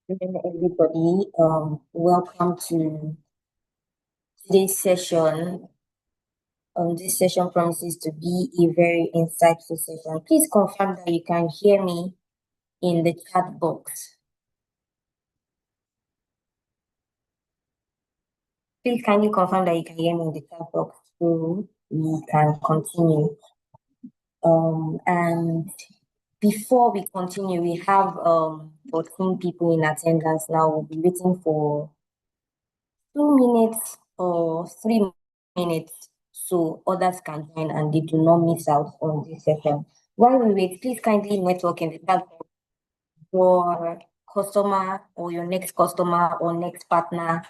Evening, everybody. Welcome to today's session. This session promises to be a very insightful session. Please confirm that you can hear me in the chat box. Please kindly confirm that you can hear me in the chat box so we can continue. And before we continue, we have 14 people in attendance now. We'll be waiting for 2 minutes or 3 minutes so others can join and they do not miss out on this session. While we wait, please kindly network in the chat your customer or your next customer or next partner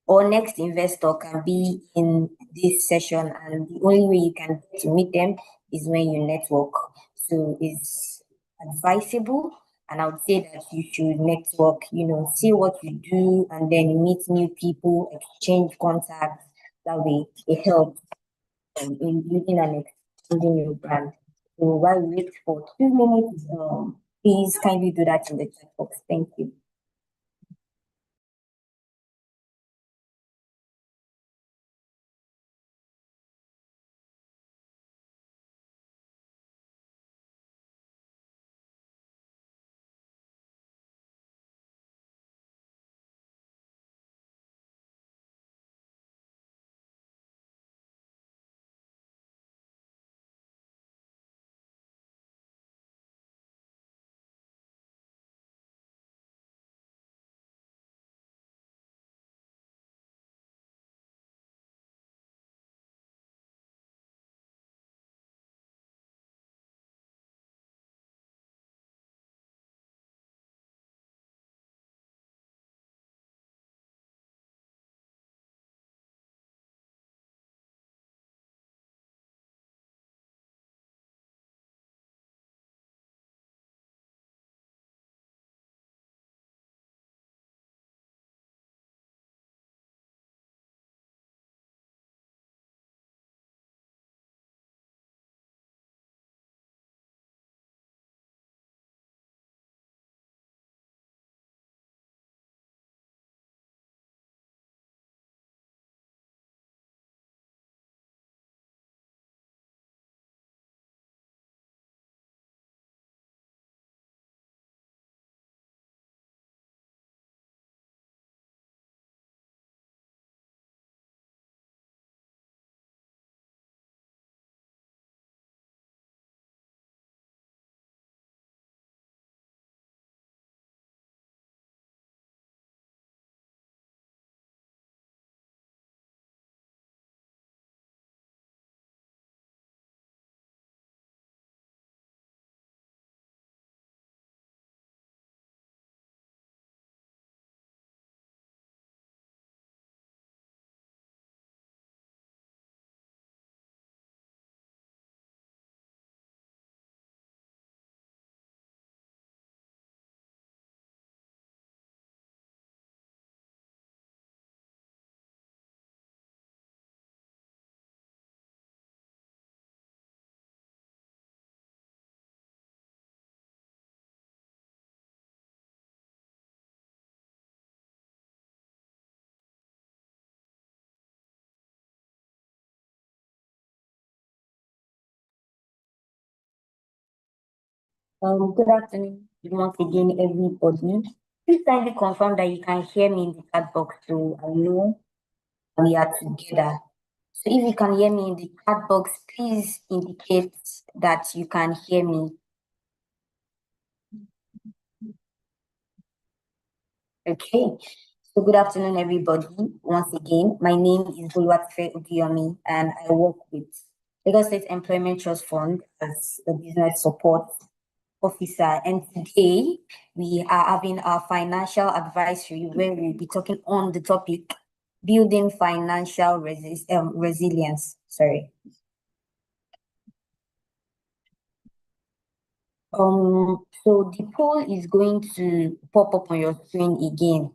or next investor can be in this session, and the only way you can get to meet them is when you network. So it's advisable, and I would say that you should network, see what you do and then meet new people, exchange contacts. That way it helps in building and expanding your brand. So while we wait for 2 minutes, please kindly do that in the chat box. Thank you. Good afternoon once again, everybody. Please kindly confirm that you can hear me in the chat box so I know we are together. So if you can hear me in the chat box, please indicate that you can hear me. Okay. So good afternoon, everybody. Once again, my name is Boluwatife Ogiyomi, and I work with Lagos State Employment Trust Fund as a business support officer. And today we are having our financial advisory where we'll be talking on the topic building financial resilience. Sorry. So the poll is going to pop up on your screen again.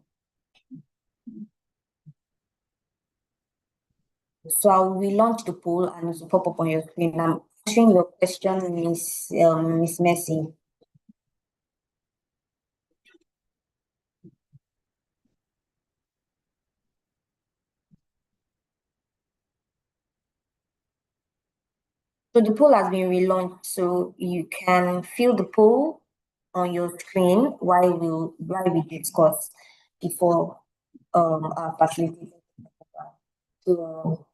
So I will relaunch the poll and it will pop up on your screen. I'm answering your question, Miss Mercy. So the poll has been relaunched, so you can fill the poll on your screen while we discuss before our facilitator. So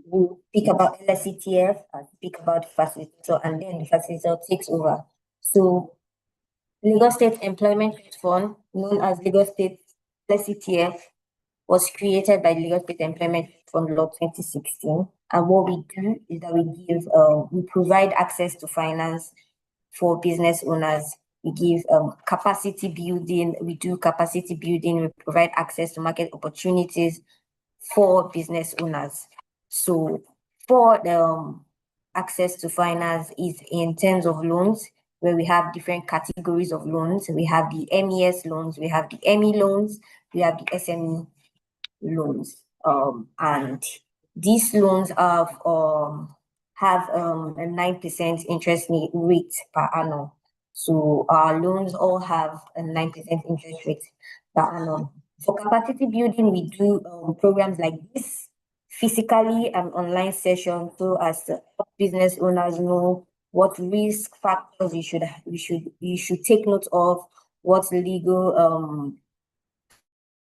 we'll speak about LSETF and speak about the facilitator, and then the facilitator takes over. So Lagos State Employment Trust Fund, known as Lagos State LSETF, was created by the Lagos State Employment Fund Law 2016. And what we do is that we provide access to finance for business owners. We give capacity building. We do capacity building. We provide access to market opportunities for business owners. So for the access to finance is in terms of loans, where we have different categories of loans. We have the MES loans, we have the ME loans, we have the SME loans. And these loans have a 9% interest rate per annum. So our loans all have a 9% interest rate per annum. For capacity building, we do programs like this, physically and online sessions, so as to help business owners know what risk factors you should take note of, what legal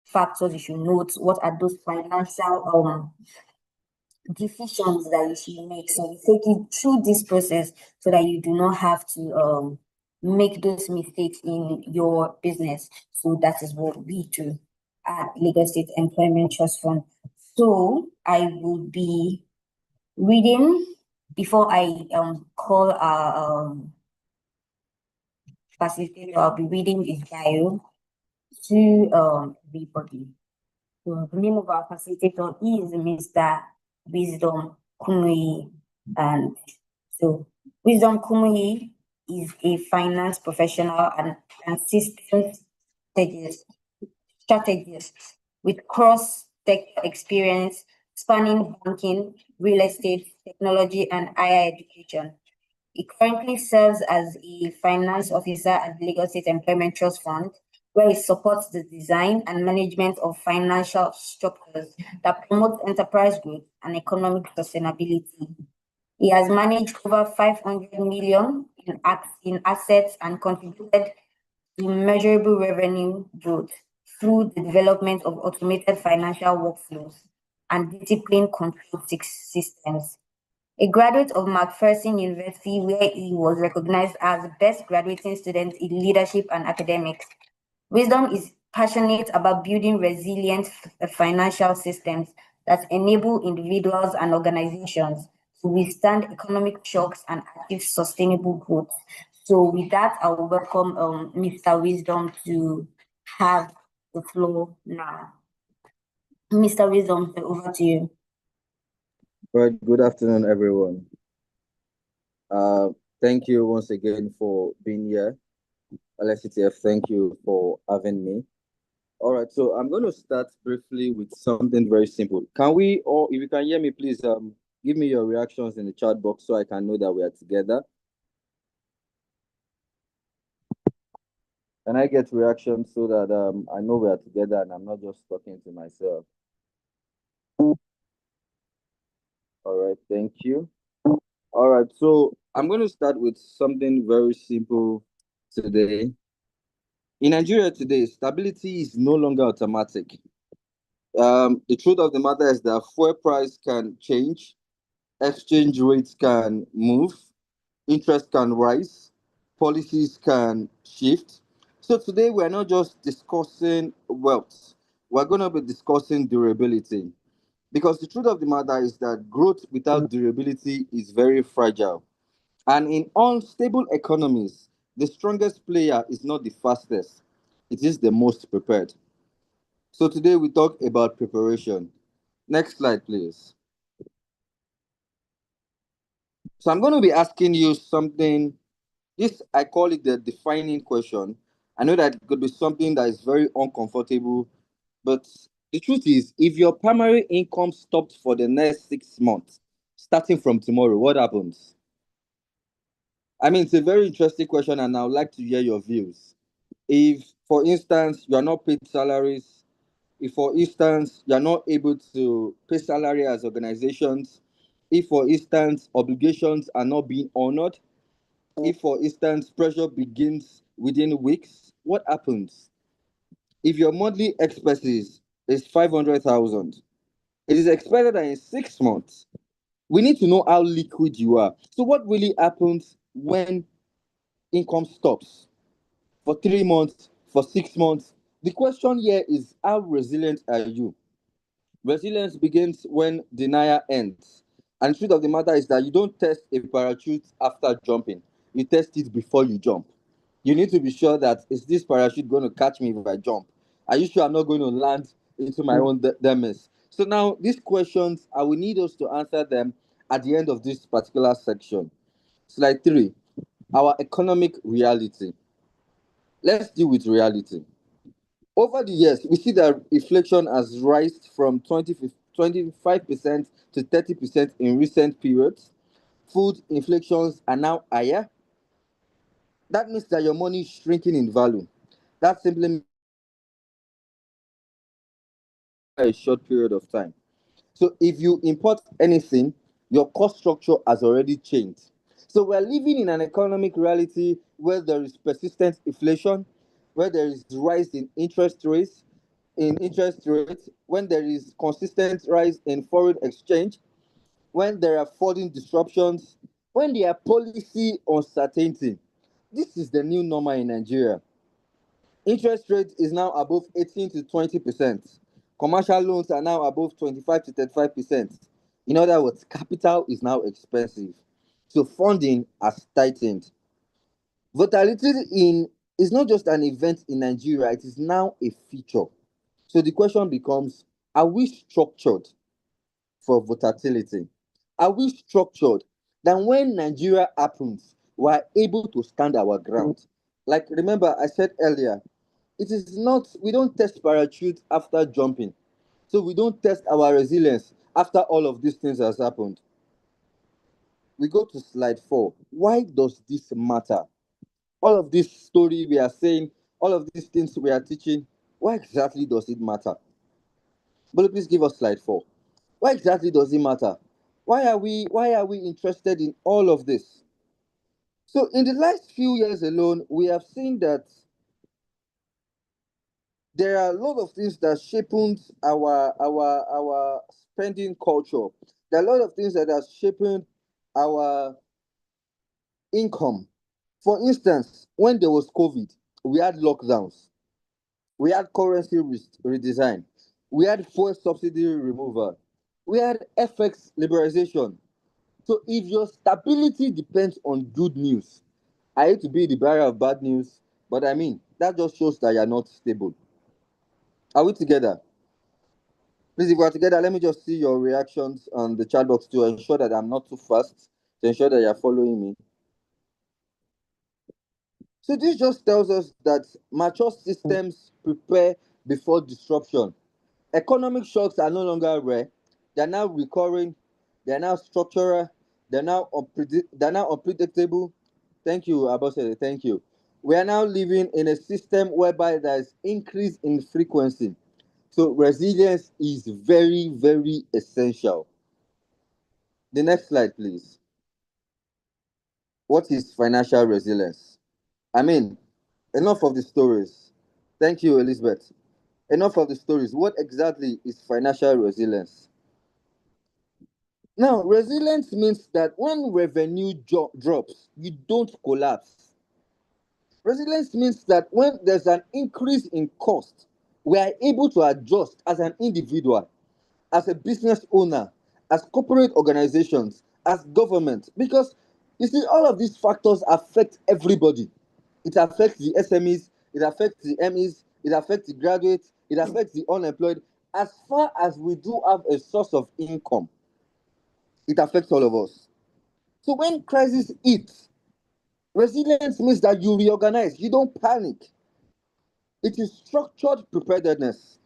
factors you should note, what are those financial decisions that you should make. So we take you through this process so that you do not have to make those mistakes in your business. So that is what we do at Lagos State Employment Trust Fund. So I will be reading before I call our facilitator. I'll be reading his bio to everybody. So the name of our facilitator is Mr. Wisdom Kumuyi. And so Wisdom Kumuyi is a finance professional and systems strategist with cross-tech experience spanning banking, real estate, technology, and higher education. He currently serves as a finance officer at the Lagos State Employment Trust Fund, where he supports the design and management of financial structures that promote enterprise growth and economic sustainability. He has managed over 500 million in assets and contributed to measurable revenue growth through the development of automated financial workflows and discipline control systems. A graduate of Macpherson University, where he was recognized as the best graduating student in leadership and academics. Wisdom is passionate about building resilient financial systems that enable individuals and organizations to withstand economic shocks and achieve sustainable growth. So with that, I will welcome Mr. Wisdom to have the floor now. Mr. Wisdom, over to you. Right, good afternoon, everyone. Thank you once again for being here. LSETF, thank you for having me. All right, so I'm going to start briefly with something very simple. Can we, or if you can hear me, please give me your reactions in the chat box so I can know that we are together. Can I get reactions so that I know we are together and I'm not just talking to myself? All right, thank you. All right, so I'm going to start with something very simple today. In Nigeria today, stability is no longer automatic. The truth of the matter is that fuel price can change, exchange rates can move, interest can rise, policies can shift. So today we're not just discussing wealth, we're going to be discussing durability. Because the truth of the matter is that growth without durability is very fragile. And in unstable economies, the strongest player is not the fastest, it is the most prepared. So today we talk about preparation. Next slide, please. So I'm going to be asking you something. This, I call it the defining question. I know that it could be something that is very uncomfortable, but the truth is, if your primary income stopped for the next 6 months, starting from tomorrow, what happens? I mean, it's a very interesting question, and I would like to hear your views. If, for instance, you are not paid salaries, If, for instance, you are not able to pay salary as organizations, if, for instance, obligations are not being honored, if, for instance, pressure begins within weeks, what happens? If your monthly expenses is 500,000, it is expected that in 6 months, we need to know how liquid you are. So, what really happens when income stops for 3 months, for 6 months? The question here is, how resilient are you? Resilience begins when denial ends. And the truth of the matter is that you don't test a parachute after jumping, you test it before you jump. You need to be sure that, is this parachute going to catch me if I jump? Are you sure I'm not going to land into my own demise? So now, these questions, I will need us to answer them at the end of this particular section. Slide 3, our economic reality. Let's deal with reality. Over the years, we see that inflation has risen from 25% to 30% in recent periods. Food inflations are now higher. That means that your money is shrinking in value. That simply means a short period of time. So if you import anything, your cost structure has already changed. So we're living in an economic reality where there is persistent inflation, where there is rise in interest rates, when there is consistent rise in foreign exchange, when there are foreign disruptions, when there are policy uncertainty. This is the new normal in Nigeria. Interest rate is now above 18 to 20%. Commercial loans are now above 25 to 35%. In other words, capital is now expensive. So funding has tightened. Volatility in is not just an event in Nigeria, it is now a feature. So the question becomes, are we structured for volatility? Are we structured that when Nigeria happens, we are able to stand our ground? Like, remember, I said earlier, it is not, we don't test parachute after jumping. So we don't test our resilience after all of these things has happened. We go to slide 4. Why does this matter? All of this story we are saying, all of these things we are teaching, why exactly does it matter? But please give us slide 4. Why exactly does it matter? Why are we interested in all of this? So in the last few years alone, we have seen that there are a lot of things that shaped our spending culture. There are a lot of things that have shaped our income. For instance, when there was COVID, we had lockdowns, we had currency redesign, we had fuel subsidy removal, we had FX liberalization. So if your stability depends on good news, I hate to be the bearer of bad news, but I mean, that just shows that you're not stable. Are we together? Please, if we're together, let me just see your reactions on the chat box to ensure that I'm not too fast, to ensure that you're following me. So this just tells us that mature systems prepare before disruption. Economic shocks are no longer rare. They're now recurring. They're now structural. They're now unpredictable. Thank you, Abosede. Thank you. We are now living in a system whereby there is increase in frequency. So resilience is very, very essential. The next slide, please. What is financial resilience? I mean, enough of the stories. Thank you, Elizabeth. Enough of the stories. What exactly is financial resilience? Now, resilience means that when revenue drops, you don't collapse. Resilience means that when there's an increase in cost, we are able to adjust as an individual, as a business owner, as corporate organizations, as government, because you see, all of these factors affect everybody. It affects the SMEs, it affects the MEs, it affects the graduates, it affects the unemployed. As far as we do have a source of income, it affects all of us. So when crisis hits, resilience means that you reorganize, you don't panic. It is structured preparedness.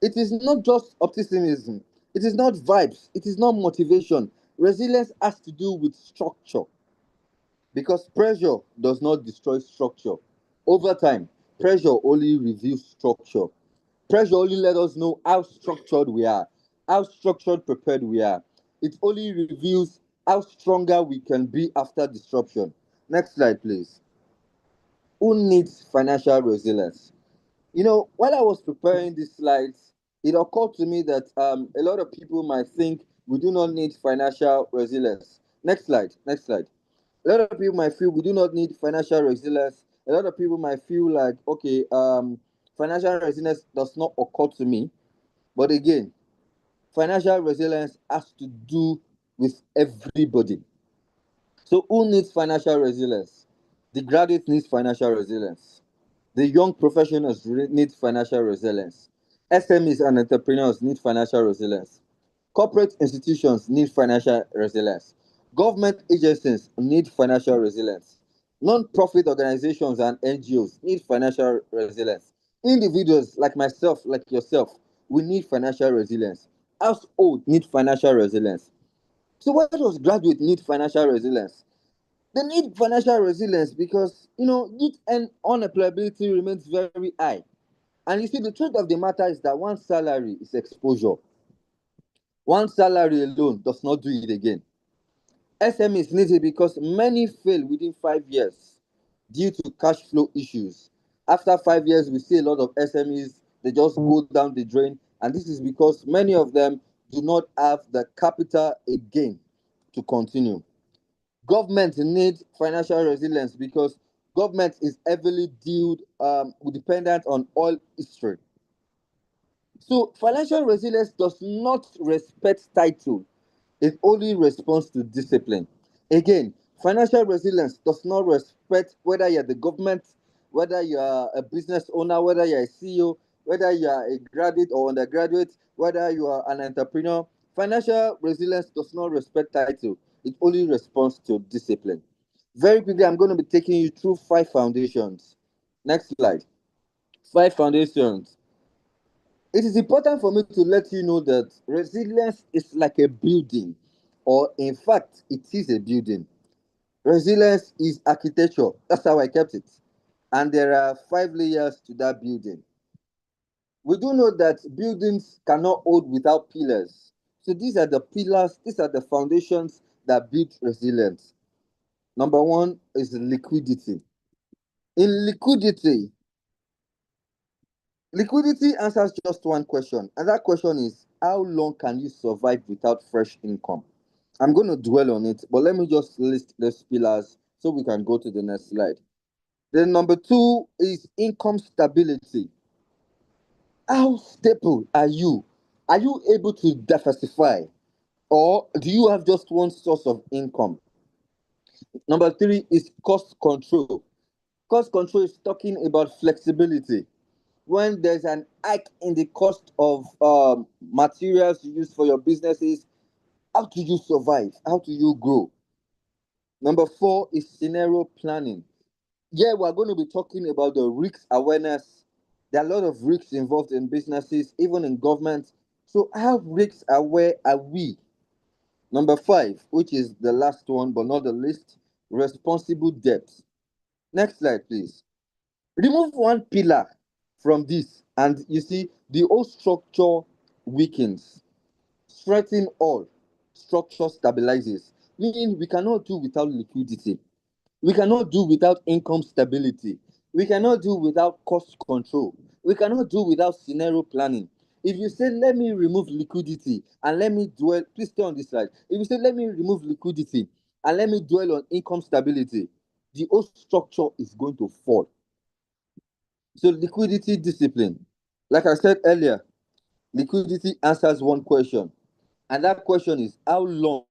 It is not just optimism. It is not vibes. It is not motivation. Resilience has to do with structure because pressure does not destroy structure. Over time, pressure only reveals structure. Pressure only let us know how structured we are, how structured prepared we are. It only reveals how stronger we can be after disruption. Next slide, please. Who needs financial resilience? While I was preparing these slides, it occurred to me that a lot of people might think we do not need financial resilience. Next slide. Next slide. A lot of people might feel we do not need financial resilience. A lot of people might feel like, okay, financial resilience does not occur to me. But again, financial resilience has to do with everybody. So, who needs financial resilience? The graduate needs financial resilience. The young professionals need financial resilience. SMEs and entrepreneurs need financial resilience. Corporate institutions need financial resilience. Government agencies need financial resilience. Non-profit organizations and NGOs need financial resilience. Individuals like myself, like yourself, we need financial resilience. Household need financial resilience. So why does graduate need financial resilience? They need financial resilience because youth and unemployability remains very high. And you see, the truth of the matter is that one salary is exposure. One salary alone does not do it again. SMEs need it because many fail within 5 years due to cash flow issues. After 5 years, we see a lot of SMEs, they just go down the drain. And this is because many of them do not have the capital again to continue. Government needs financial resilience because government is heavily dependent on oil history. So financial resilience does not respect title. It only responds to discipline. Again, financial resilience does not respect whether you're the government, whether you're a business owner, whether you're a CEO, whether you're a graduate or undergraduate, whether you are an entrepreneur. Financial resilience does not respect title. It only responds to discipline. Very quickly, I'm going to be taking you through 5 foundations. Next slide. 5 foundations. It is important for me to let you know that resilience is like a building, or in fact, it is a building. Resilience is architecture. That's how I kept it. And there are 5 layers to that building. We do know that buildings cannot hold without pillars. So these are the pillars, these are the foundations that build resilience. Number one is liquidity. In liquidity answers just one question, and that question is how long can you survive without fresh income? I'm going to dwell on it, but let me just list those pillars so we can go to the next slide. Then number two is income stability. How stable are you? Are you able to diversify, or do you have just one source of income? Number three is cost control. Cost control is talking about flexibility. When there's an hike in the cost of materials you use for your businesses, how do you survive? How do you grow? Number four is scenario planning. Yeah, we're going to be talking about the risk awareness. There are a lot of risks involved in businesses, even in government. So, how risk aware are we? Number five, which is the last one but not the least, responsible debt. Next slide, please. Remove one pillar from this, and you see the whole structure weakens. Strengthen all, structure stabilizes. Meaning we cannot do without liquidity. We cannot do without income stability. We cannot do without cost control. We cannot do without scenario planning. If you say, let me remove liquidity and let me dwell, please stay on this slide. If you say, let me remove liquidity and let me dwell on income stability, the whole structure is going to fall. So, liquidity discipline. Like I said earlier, liquidity answers one question, and that question is how long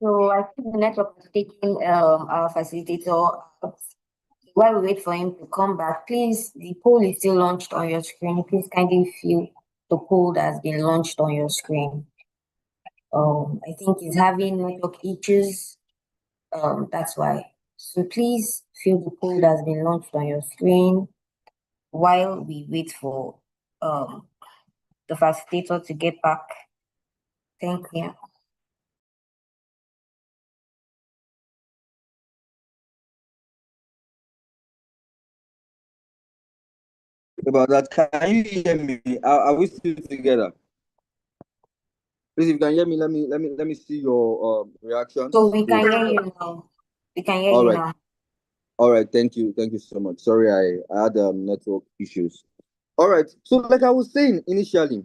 So I think the network is taking our facilitator out. While we wait for him to come back, please, the poll is still launched on your screen. Please kindly fill the poll that has been launched on your screen. I think he's having network issues. That's why. So please fill the poll that has been launched on your screen while we wait for the facilitator to get back. Thank you. About that, can you hear me? Are we still together? Please, if you can hear me, let me see your reaction. So we can hear you now. We can hear All you right. now. All right, thank you so much. Sorry, I had network issues. All right, so like I was saying initially,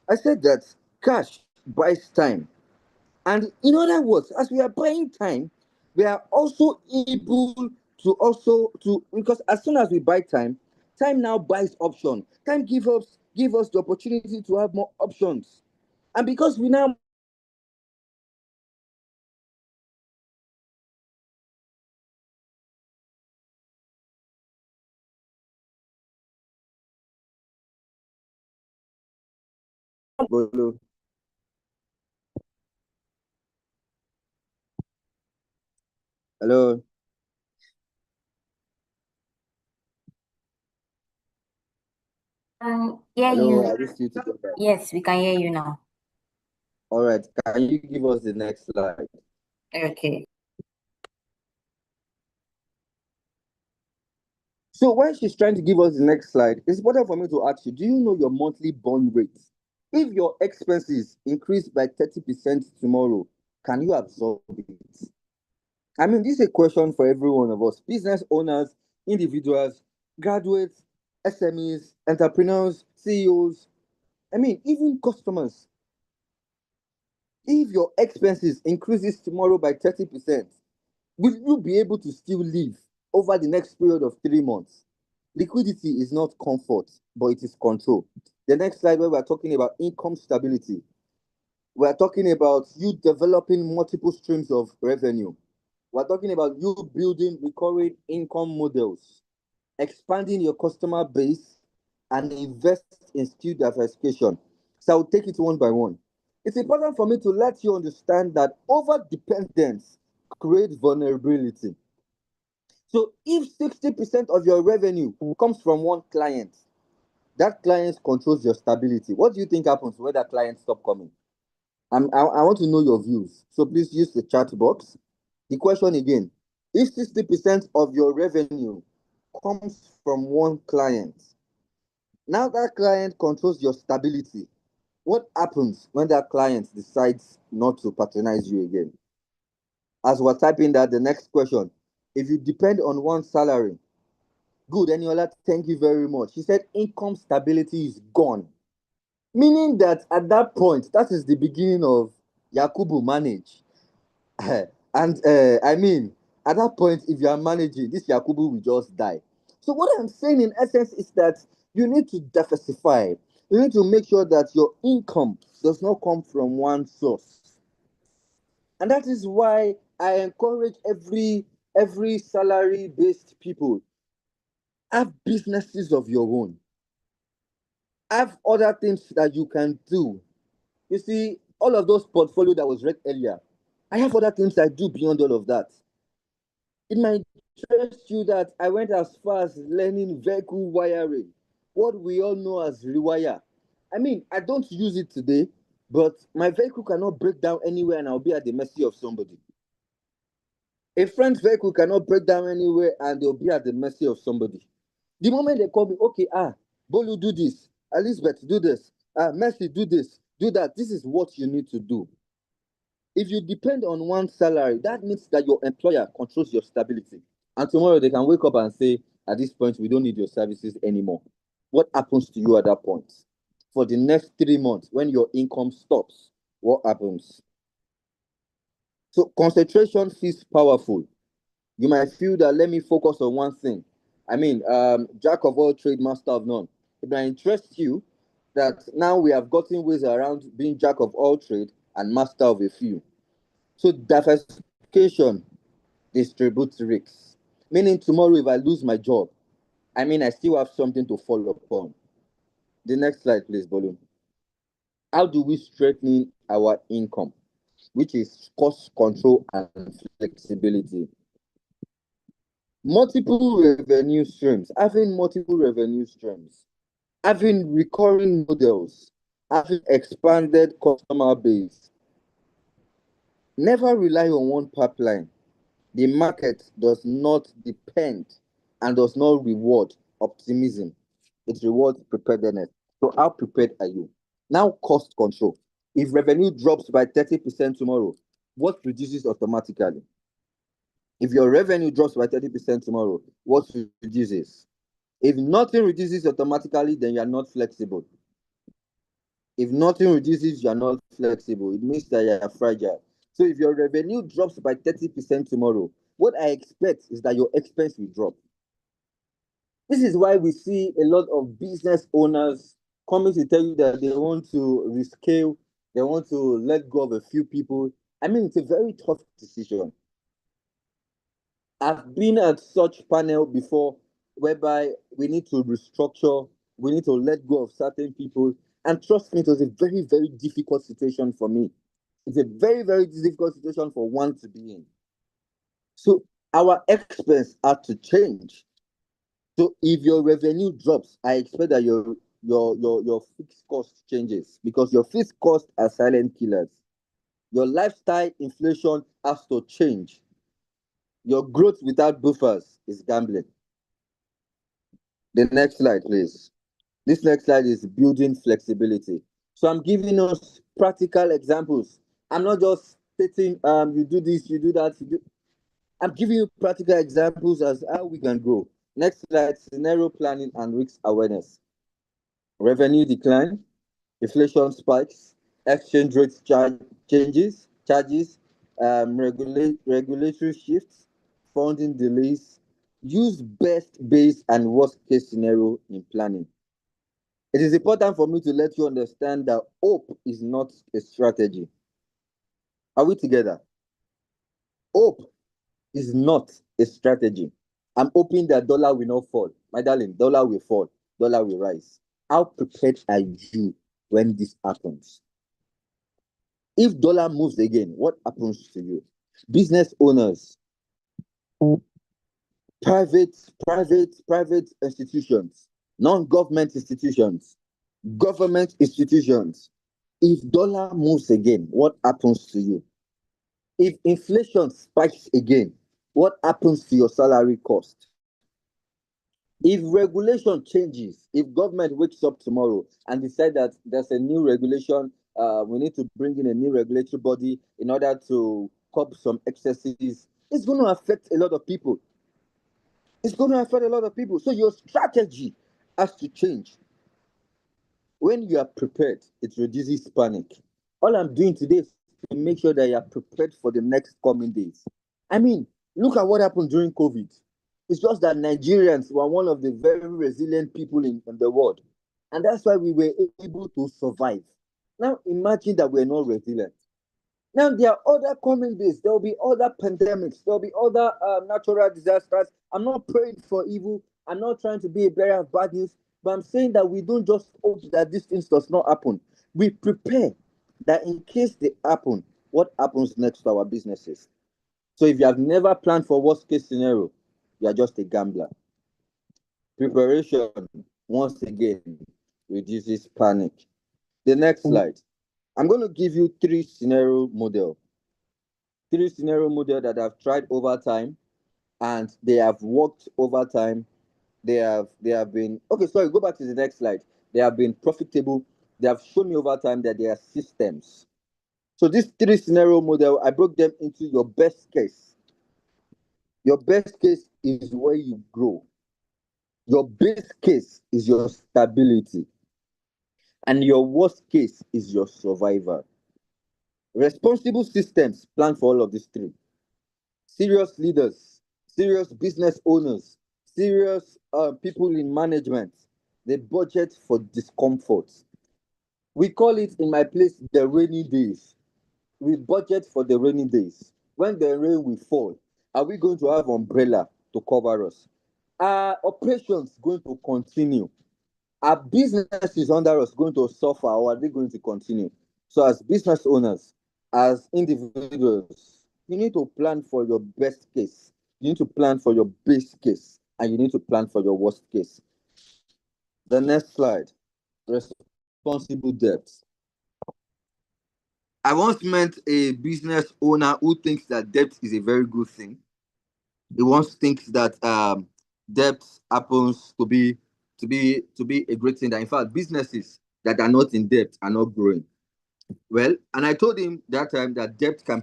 I said that cash buys time, and in other words, as we are buying time, we are also able to because as soon as we buy time, time now buys option. Time give us the opportunity to have more options, and because we now hello. Hear Hello, you. are we still together? Yes, we can hear you now. All right, can you give us the next slide? Okay. So when she's trying to give us the next slide, it's important for me to ask you, do you know your monthly burn rate? If your expenses increase by 30% tomorrow, can you absorb it? I mean, this is a question for every one of us, business owners, individuals, graduates, SMEs, entrepreneurs, CEOs, I mean, even customers. If your expenses increases tomorrow by 30%, will you be able to still live over the next period of 3 months? Liquidity is not comfort, but it is control. The next slide, where we're talking about income stability, we're talking about you developing multiple streams of revenue. We're talking about you building recurring income models, expanding your customer base, and invest in skill diversification. So I'll take it one by one. It's important for me to let you understand that over dependence creates vulnerability. So if 60% of your revenue comes from one client, that client controls your stability. What do you think happens when that client stop coming? I want to know your views. So please use the chat box. The question again, if 60% of your revenue comes from one client, now that client controls your stability, what happens when that client decides not to patronize you again? As we're typing that, the next question, if you depend on one salary, good, Eniola, thank you very much. She said income stability is gone. Meaning that at that point, that is the beginning of Yakubu manage. And I mean, at that point, if you are managing, this Yakubu will just die. So what I'm saying in essence is that you need to diversify. You need to make sure that your income does not come from one source. And that is why I encourage every salary-based people, have businesses of your own. Have other things that you can do. You see, all of those portfolio that was read earlier, I have other things I do beyond all of that. It might interest you that I went as far as learning vehicle wiring, what we all know as rewire. I mean, I don't use it today, but my vehicle cannot break down anywhere and I'll be at the mercy of somebody. A friend's vehicle cannot break down anywhere and they'll be at the mercy of somebody. The moment they call me, okay, Bolu, do this, Elizabeth, do this, Mercy, do this, do that. This is what you need to do. If you depend on one salary, that means that your employer controls your stability. And tomorrow they can wake up and say, at this point, we don't need your services anymore. What happens to you at that point? For the next 3 months, when your income stops, what happens? So concentration feels powerful. You might feel that let me focus on one thing. I mean, jack of all trade, master of none. It might interest you that now we have gotten ways around being jack of all trade and master of a few. So diversification distributes risks. Meaning tomorrow, if I lose my job, I mean I still have something to fall upon. The next slide, please, Bolu. How do we strengthen our income, which is cost control and flexibility? Multiple revenue streams, having recurring models, having expanded customer base. Never rely on one pipeline. The market does not depend and does not reward optimism. It rewards preparedness. So how prepared are you? Now, cost control. If revenue drops by 30% tomorrow, what reduces automatically? If your revenue drops by 30% tomorrow, what reduces? If nothing reduces automatically, then you are not flexible. If nothing reduces, you are not flexible. It means that you are fragile. So if your revenue drops by 30% tomorrow, what I expect is that your expense will drop. This is why we see a lot of business owners coming to tell you that they want to rescale, they want to let go of a few people. I mean, it's a very tough decision. I've been at such panel before whereby we need to restructure, we need to let go of certain people. And trust me, it was a very, very difficult situation for me. It's a very, very difficult situation for one to be in. So our expense had to change. So if your revenue drops, I expect that your fixed cost changes because your fixed costs are silent killers. Your lifestyle inflation has to change. Your growth without buffers is gambling. The next slide, please. This next slide is building flexibility. So I'm giving us practical examples. I'm not just stating you do this, you do that, you do. I'm giving you practical examples as how we can grow. Next slide, scenario planning and risk awareness. Revenue decline, inflation spikes, exchange rate charges, regulatory shifts, funding delays. Use best, base, and worst case scenario in planning. It is important for me to let you understand that hope is not a strategy. Are we together? Hope is not a strategy. I'm hoping that dollar will not fall. My darling, dollar will fall, dollar will rise. How prepared are you when this happens? If dollar moves again, what happens to you? Business owners, private institutions, non-government institutions, government institutions. If dollar moves again, what happens to you? If inflation spikes again, what happens to your salary cost? If regulation changes, if government wakes up tomorrow and decide that there's a new regulation, we need to bring in a new regulatory body in order to curb some excesses, it's going to affect a lot of people. It's going to affect a lot of people. So your strategy has to change. When you are prepared, it reduces panic. All I'm doing today is to make sure that you are prepared for the next coming days. I mean, look at what happened during COVID. It's just that Nigerians were one of the very resilient people in the world. And that's why we were able to survive. Now imagine that we're not resilient. Now there are other coming days. There will be other pandemics. There will be other natural disasters. I'm not praying for evil. I'm not trying to be a bearer of bad news. But I'm saying that we don't just hope that these things does not happen. We prepare that in case they happen, what happens next to our businesses? So if you have never planned for worst case scenario, you are just a gambler. Preparation, once again, reduces panic. The next slide. I'm going to give you three scenario model that I've tried over time, and they have worked over time. They have been okay. Sorry, go back to the next slide. They have been profitable. They have shown me over time that they are systems. So these three scenario model, I broke them into your best case. Your best case is where you grow. Your base case is your stability. And your worst case is your survival. Responsible systems plan for all of these three. Serious leaders, serious business owners, serious people in management, they budget for discomfort. We call it in my place the rainy days. We budget for the rainy days. When the rain will fall, are we going to have umbrella to cover us? Are operations going to continue? Are businesses under us going to suffer, or are they going to continue? So as business owners, as individuals, you need to plan for your best case. You need to plan for your base case, and you need to plan for your worst case. The next slide, responsible debt. I once met a business owner who thinks that debt is a very good thing. He once thinks that debt happens to be a great thing. That in fact businesses that are not in debt are not growing. Well, and I told him that time that debt can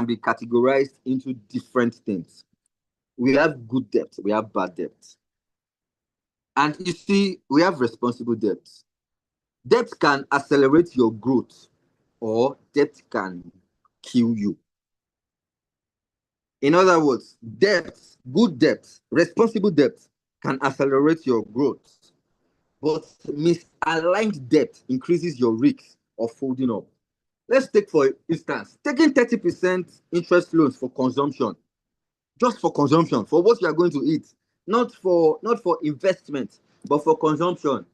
be categorized into different things. We have good debt, we have bad debt, and you see, we have responsible debt. Debt can accelerate your growth, or debt can kill you. In other words, debt, good debt, responsible debt can accelerate your growth, but misaligned debt increases your risk of folding up. Let's take, for instance, taking 30% interest loans for consumption, just for consumption, for what you are going to eat, not for investment, but for consumption.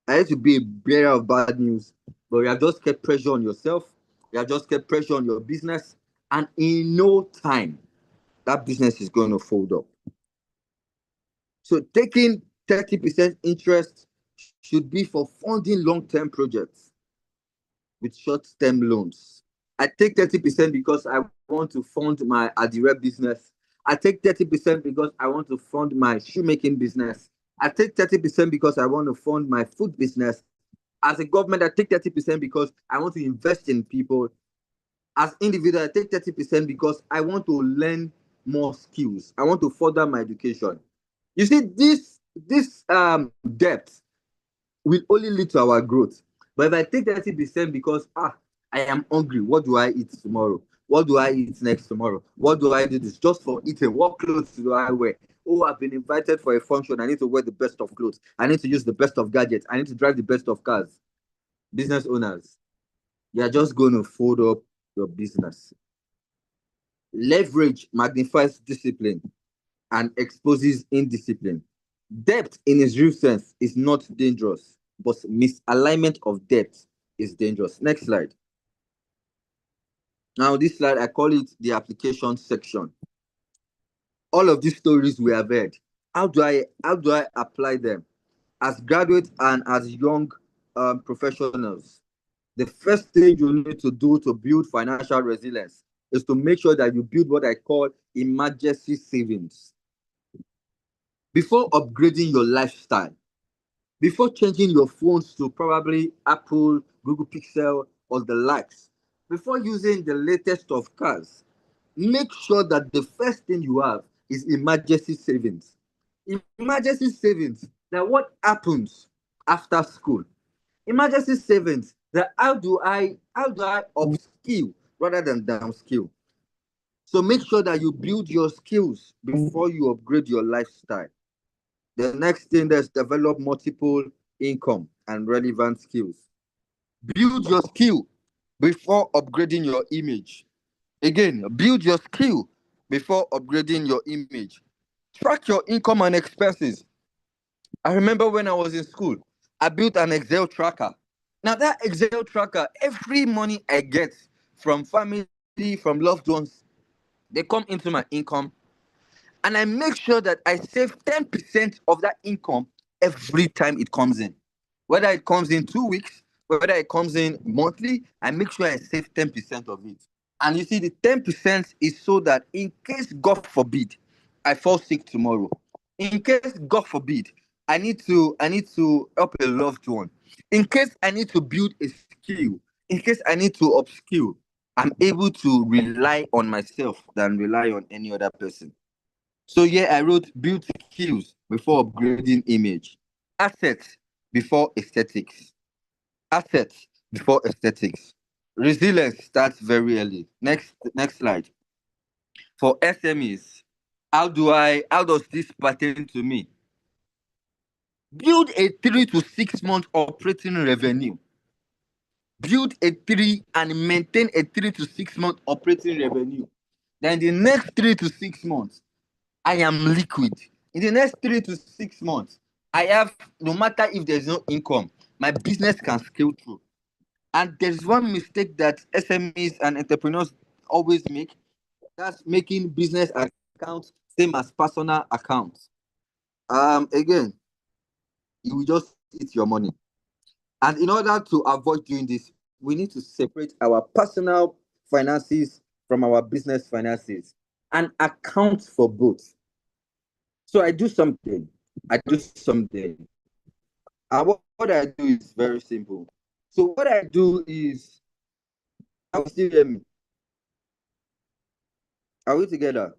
I hate to be a bearer of bad news, but you have just kept pressure on yourself, you have just kept pressure on your business, and in no time, that business is going to fold up. So taking 30% interest should be for funding long-term projects with short-term loans. I take 30% because I want to fund my Adire business. I take 30% because I want to fund my shoemaking business. I take 30% because I want to fund my food business. As a government, I take 30% because I want to invest in people. As individual, I take 30% because I want to learn more skills. I want to further my education. You see, this debt will only lead to our growth. But if I take 30% because I am hungry, what do I eat tomorrow? What do I eat next tomorrow? What do I do this just for eating? What clothes do I wear? Oh, I've been invited for a function. I need to wear the best of clothes. I need to use the best of gadgets. I need to drive the best of cars. Business owners, you're just going to fold up your business. Leverage magnifies discipline and exposes indiscipline. Debt, in its real sense, is not dangerous, but misalignment of debt is dangerous. Next slide. Now, this slide, I call it the application section. All of these stories we have heard, how do I apply them as graduates and as young professionals? The first thing you need to do to build financial resilience is to make sure that you build what I call emergency savings. Before upgrading your lifestyle, before changing your phones to probably Apple, Google Pixel, or the likes, before using the latest of cars, make sure that the first thing you have is emergency savings. Emergency savings, that what happens after school? Emergency savings, that how do I upskill rather than downskill? So make sure that you build your skills before you upgrade your lifestyle. The next thing is develop multiple income and relevant skills. Build your skill before upgrading your image. Again, build your skill before upgrading your image. Track your income and expenses. I remember when I was in school, I built an Excel tracker. Now, that Excel tracker, every money I get from family, from loved ones, they come into my income, and I make sure that I save 10% of that income every time it comes in. Whether it comes in 2 weeks, whether it comes in monthly, I make sure I save 10% of it. And you see, the 10% is so that in case, God forbid, I fall sick tomorrow, in case, God forbid, I need to help a loved one, in case I need to build a skill, in case I need to upskill, I'm able to rely on myself than rely on any other person. So yeah, I wrote build skills before upgrading image, assets before aesthetics, assets before aesthetics. Resilience starts very early. Next slide. For SMEs, how does this pertain to me? Build a 3 to 6 month operating revenue. Build a three and maintain a 3 to 6 month operating revenue. Then the next 3 to 6 months, I am liquid. In the next 3 to 6 months, I have, no matter if there's no income, my business can scale through. And there's one mistake that SMEs and entrepreneurs always make. That's making business accounts same as personal accounts. Again, you will just eat your money. And in order to avoid doing this, we need to separate our personal finances from our business finances and account for both. So I do something. I do something. What I do is very simple. So what I do is, are we still hear me? Are we together?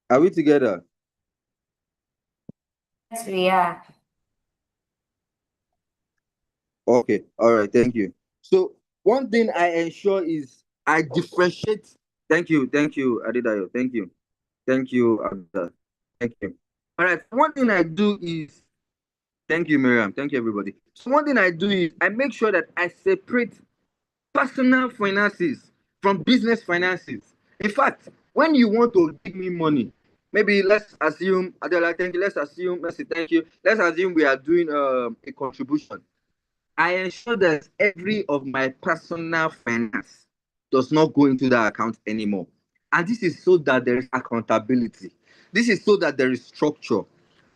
Are we together? Yes, we are. Okay. All right. Thank you. So one thing I ensure is I differentiate. Thank you. Thank you, Adedayo. Thank you. Thank you, Abda. Thank you. All right. One thing I do is, thank you, Miriam. Thank you, everybody. So one thing I do is I make sure that I separate personal finances from business finances. In fact, when you want to give me money, maybe let's assume, Adela, thank you. Let's assume, Mercy, thank you. Let's assume we are doing a contribution. I ensure that every of my personal finance does not go into that account anymore. And this is so that there is accountability. This is so that there is structure.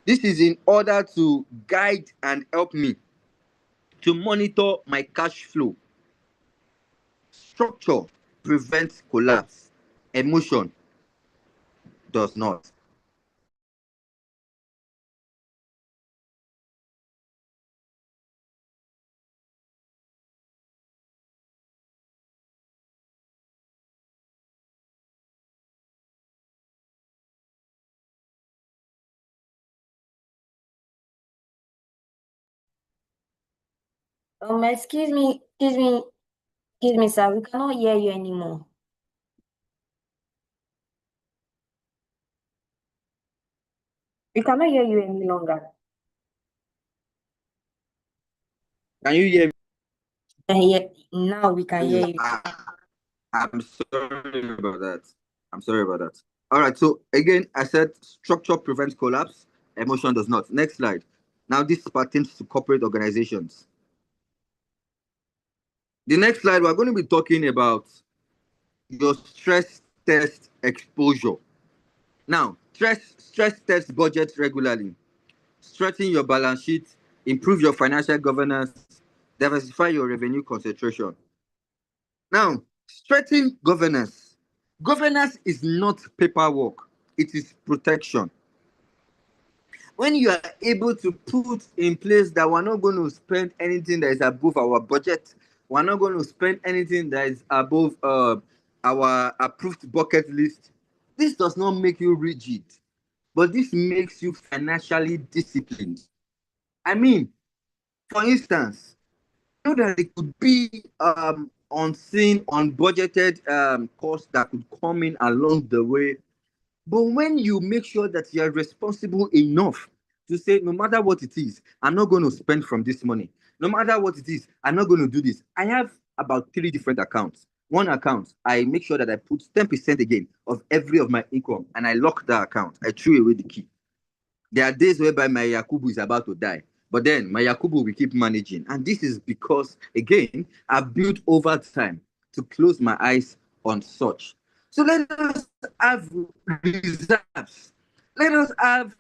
This is in order to guide and help me to monitor my cash flow. Structure prevents collapse. Emotion does not. Excuse me, sir. We cannot hear you anymore. We cannot hear you any longer. Can you hear me? Now we can hear you. I'm sorry about that. I'm sorry about that. All right. So again, I said structure prevents collapse, emotion does not. Next slide. Now this pertains to corporate organizations. The next slide, we're going to be talking about your stress test exposure. Now, stress test budget regularly, strengthen your balance sheet, improve your financial governance, diversify your revenue concentration. Now, strengthen governance. Governance is not paperwork, it is protection. When you are able to put in place that we're not going to spend anything that is above our budget, we're not going to spend anything that is above our approved bucket list, this does not make you rigid, but this makes you financially disciplined. I mean, for instance, know that it could be unseen, unbudgeted costs that could come in along the way. But when you make sure that you are responsible enough to say, no matter what it is, I'm not going to spend from this money. No matter what it is, I'm not going to do this. I have about 3 different accounts. One account, I make sure that I put 10% again of every of my income and I lock that account. I threw away the key. There are days whereby my Yakubu is about to die, but then my Yakubu will keep managing. And this is because, again, I've built over time to close my eyes on such. So let us have reserves. Let us have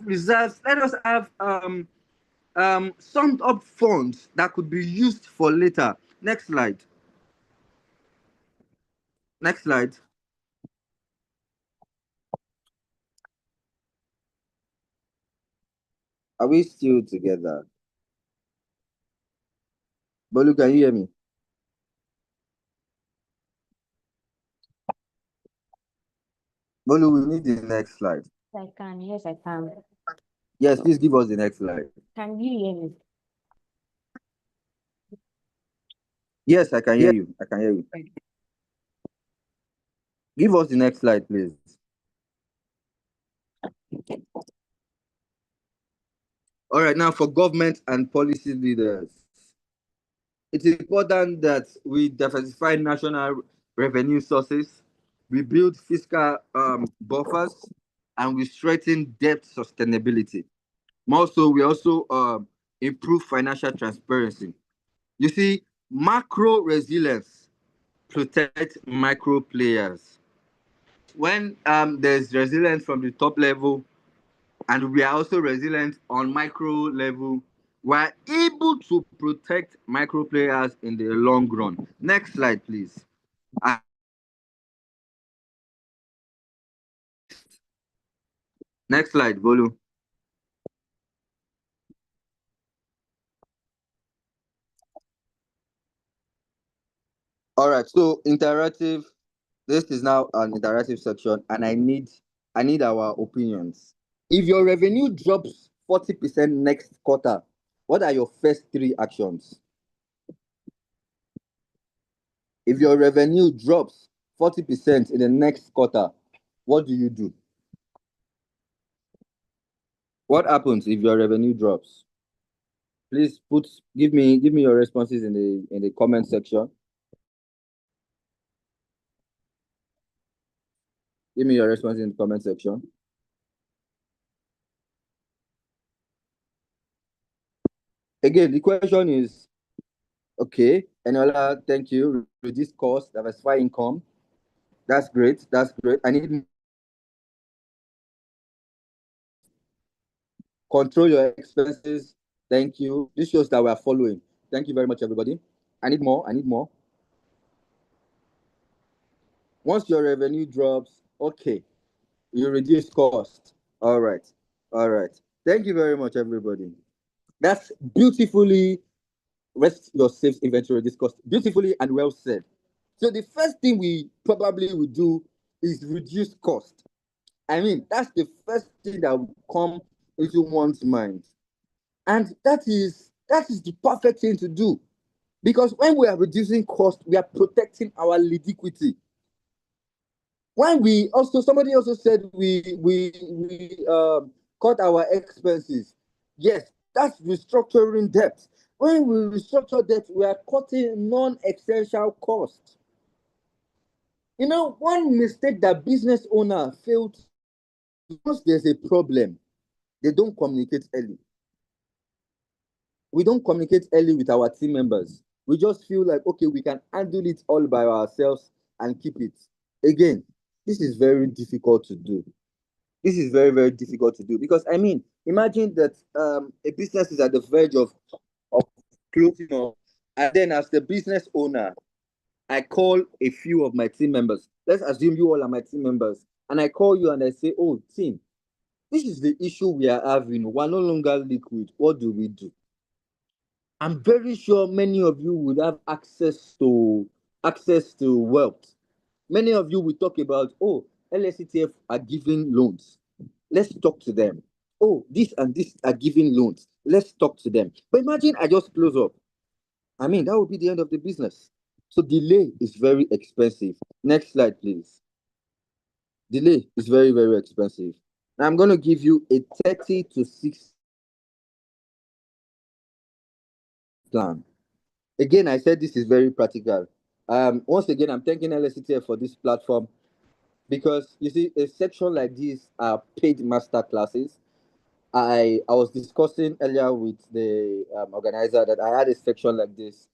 reserves. Let us have summed up funds that could be used for later. Next slide. Next slide. Are we still together? Bolu, can you hear me? Bolu, we need the next slide. I can. Yes, I can. Yes, please give us the next slide. Can you hear me? Yes, I can hear you. I can hear you. Give us the next slide, please. All right, now for government and policy leaders, it's important that we diversify national revenue sources, we build fiscal buffers, and we strengthen debt sustainability. More so, we also improve financial transparency. You see, macro resilience protect micro players. When there's resilience from the top level, and we are also resilient on micro level. We're able to protect micro players in the long run. Next slide, please. Next slide, Bolu. All right, so interactive. This is now an interactive section, and I need our opinions. If your revenue drops 40% next quarter, what are your first three actions? If your revenue drops 40% in the next quarter, what do you do? What happens if your revenue drops? Please give me your responses in the comment section. Give me your responses in the comment section. Again, the question is, okay, Enola, thank you. Reduce cost, diversify income. That's great. That's great. I need control your expenses. Thank you. This shows that we are following. Thank you very much, everybody. I need more. I need more. Once your revenue drops, okay, you reduce cost. All right. All right. Thank you very much, everybody. That's beautifully rest your safe inventory discussed beautifully and well said. So the first thing we probably would do is reduce cost. I mean, that's the first thing that will come into one's mind. And that is the perfect thing to do. Because when we are reducing cost, we are protecting our liquidity. When we also somebody also said we cut our expenses. Yes, that's restructuring debt. When we restructure debt, we are cutting non-essential costs. You know, one mistake that business owner failed, once there's a problem, they don't communicate early. We don't communicate early with our team members. We just feel like, okay, we can handle it all by ourselves and keep it. Again, this is very difficult to do. This is very, very difficult to do because I mean, imagine that a business is at the verge of closing up, and then as the business owner, I call a few of my team members. Let's assume you all are my team members, and I call you and I say, "Oh, team, this is the issue we are having. We're no longer liquid. What do we do?" I'm very sure many of you would have access to wealth. Many of you will talk about, oh, LSETF are giving loans. Let's talk to them. Oh, this and this are giving loans. Let's talk to them. But imagine I just close up. I mean, that would be the end of the business. So delay is very expensive. Next slide, please. Delay is very, very expensive. Now I'm going to give you a 30 to 60 plan. Again, I said this is very practical. Once again, I'm thanking LSETF for this platform because you see, a section like this are paid master classes. I was discussing earlier with the organizer that I had a section like this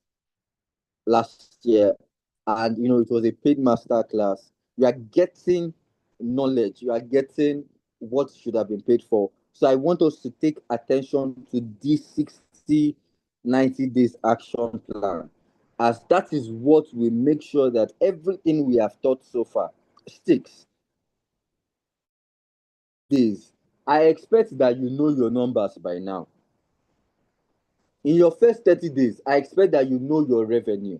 last year, and you know it was a paid master class. You are getting knowledge. You are getting what should have been paid for. So I want us to take attention to this 60, 90 days action plan, as that is what will make sure that everything we have taught so far sticks. Days. I expect that you know your numbers by now. In your first 30 days, I expect that you know your revenue.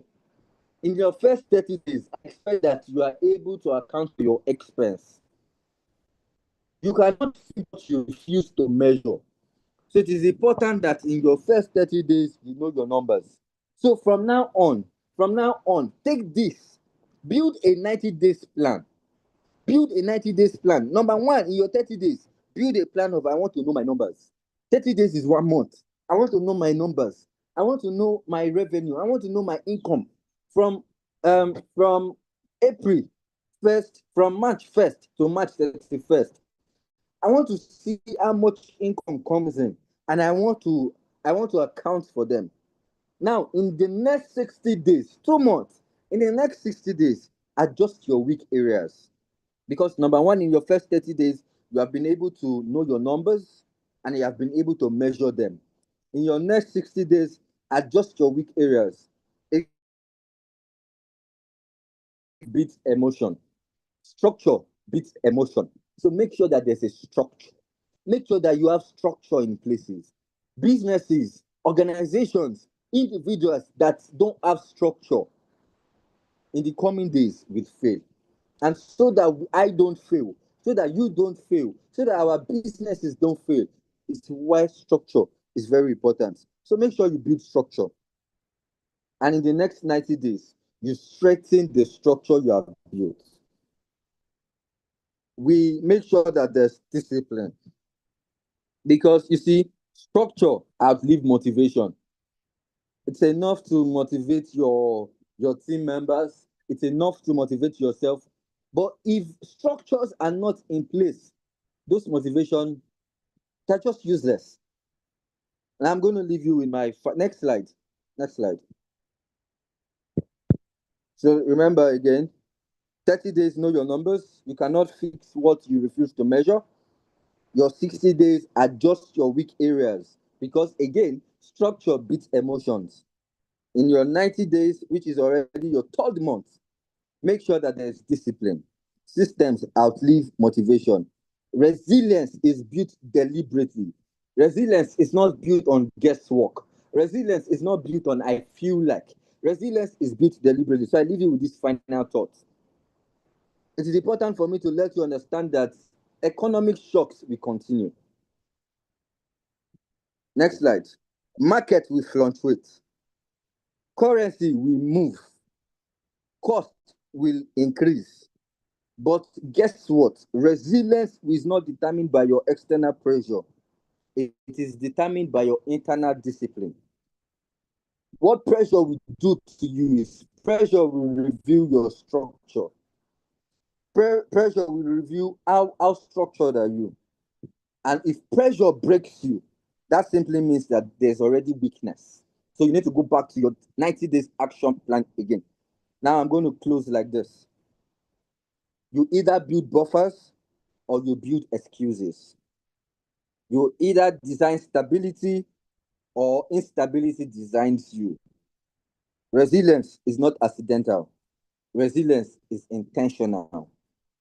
In your first 30 days, I expect that you are able to account for your expense. You cannot see what you refuse to measure. So it is important that in your first 30 days, you know your numbers. So from now on, take this, build a 90 days plan. Build a 90 days plan. Number one, in your 30 days, build a plan of I want to know my numbers. 30 days is 1 month. I want to know my numbers. I want to know my revenue. I want to know my income from April 1st, from March 1st to March 31st. I want to see how much income comes in, and I want to account for them. Now, in the next 60 days, 2 months, in the next 60 days, adjust your weak areas. Because number one, in your first 30 days, you have been able to know your numbers and you have been able to measure them. In your next 60 days, adjust your weak areas. It beats emotion. Structure beats emotion. So make sure that there's a structure. Make sure that you have structure in places. Businesses, organizations, individuals that don't have structure in the coming days will fail. And so that I don't fail, so that you don't fail, so that our businesses don't fail, is why structure is very important. So make sure you build structure. And in the next 90 days, you strengthen the structure you have built. We make sure that there's discipline. Because you see, structure outlive motivation. It's enough to motivate your team members. It's enough to motivate yourself. But if structures are not in place, those motivation, they're just useless. And I'm going to leave you with my next slide. Next slide. So remember again, 30 days, know your numbers. You cannot fix what you refuse to measure. Your 60 days, adjust your weak areas. Because again, structure beats emotions. In your 90 days, which is already your third month, make sure that there's discipline. Systems outlive motivation. Resilience is built deliberately. Resilience is not built on guesswork. Resilience is not built on I feel like. Resilience is built deliberately. So I leave you with this final thought. It is important for me to let you understand that economic shocks will continue. Next slide. Market will fluctuate. Currency will move. Cost will increase. But guess what? Resilience is not determined by your external pressure. It is determined by your internal discipline. What pressure will do to you is pressure will reveal your structure. Pressure will reveal how structured are you. And if pressure breaks you, that simply means that there's already weakness. So you need to go back to your 90 days action plan again. Now I'm going to close like this. You either build buffers or you build excuses. You either design stability or instability designs you. Resilience is not accidental. Resilience is intentional.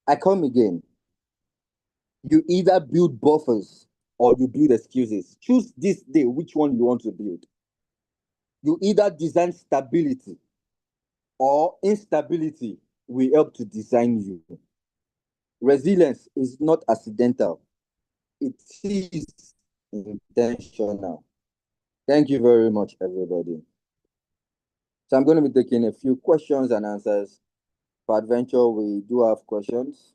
I come again. You either build buffers or you build excuses. Choose this day which one you want to build. You either design stability or instability will help to design you. Resilience is not accidental. It is intentional. Thank you very much, everybody. So I'm going to be taking a few questions and answers. For Adventure, we do have questions.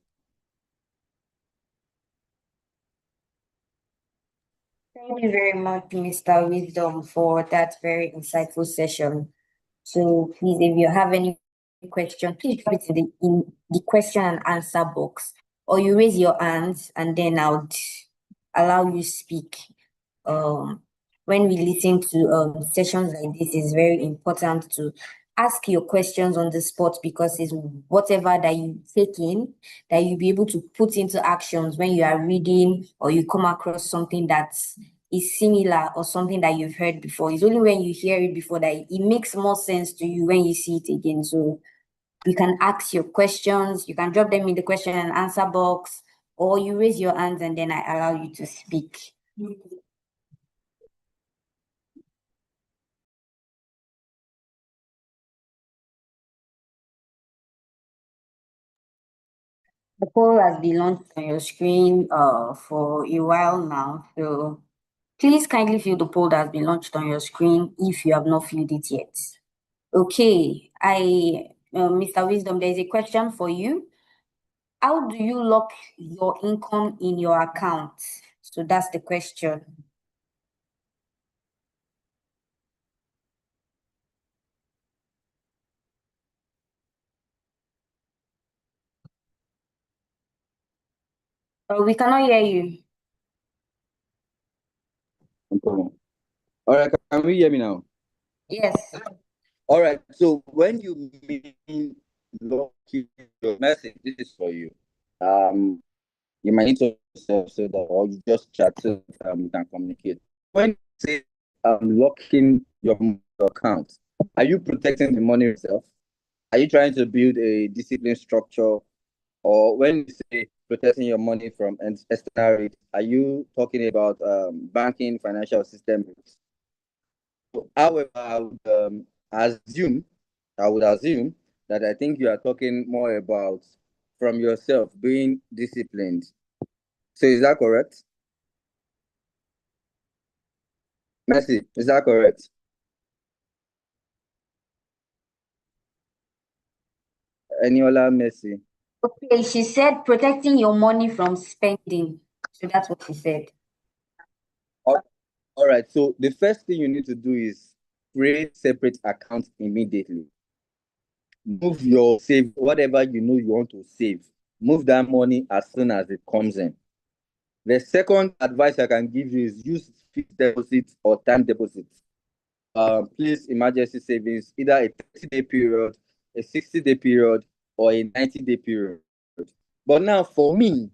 Thank you very much, Mr. Wisdom, for that very insightful session. So please, if you have any question, please put it in the question and answer box, or you raise your hand and then I would allow you speak. When we listen to sessions like this, it's very important to ask your questions on the spot, because it's whatever that you take in that you'll be able to put into actions when you are reading or you come across something that is similar or something that you've heard before. It's only when you hear it before that it makes more sense to you when you see it again. So you can ask your questions, you can drop them in the question and answer box, or you raise your hands and then I allow you to speak. The poll has been launched on your screen for a while now. So please kindly fill the poll that has been launched on your screen if you have not filled it yet. Okay, Mr. Wisdom, there's a question for you. How do you lock your income in your account? So that's the question. We cannot hear you. All right, can we hear me now? Yes. All right, so when you mean locking your message, this is for you. You might need to yourself so that, or you just chat so that we can communicate. When you say locking your account, are you protecting the money yourself? Are you trying to build a discipline structure? Or when you say protecting your money from external risk, are you talking about banking, financial system risks? However, assume, I would assume that I think you are talking more about from yourself being disciplined. So is that correct? Mercy, is that correct? Eniola Mercy. Okay, she said protecting your money from spending. So that's what she said. All right. So the first thing you need to do is create separate accounts immediately. Move your save, whatever you know you want to save. Move that money as soon as it comes in. The second advice I can give you is use fixed deposits or time deposits. Please emergency savings, either a 30-day period, a 60-day period, or a 90-day period. But now for me,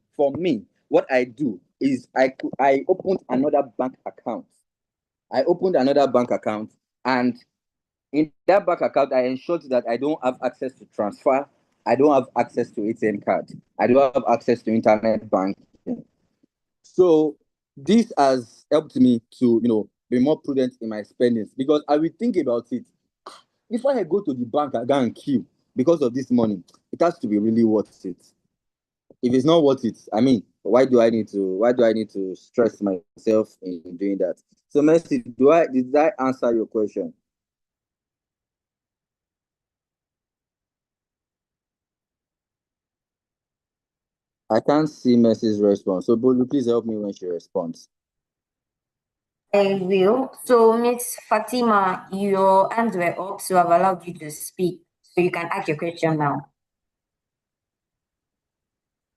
what I do is I opened another bank account. I opened another bank account, and in that bank account, I ensured that I don't have access to transfer. I don't have access to ATM card. I don't have access to internet banking. So this has helped me to, be more prudent in my spendings because I will think about it. If I go to the bank, I go and queue because of this money. It has to be really worth it. If it's not worth it, I mean, why do I need to stress myself in doing that? So Mercy, did I answer your question? I can't see Mercy's response. So Bolu, please help me when she responds. I will. So, Miss Fatima, your hands were up, so I've allowed you to speak. So you can ask your question now.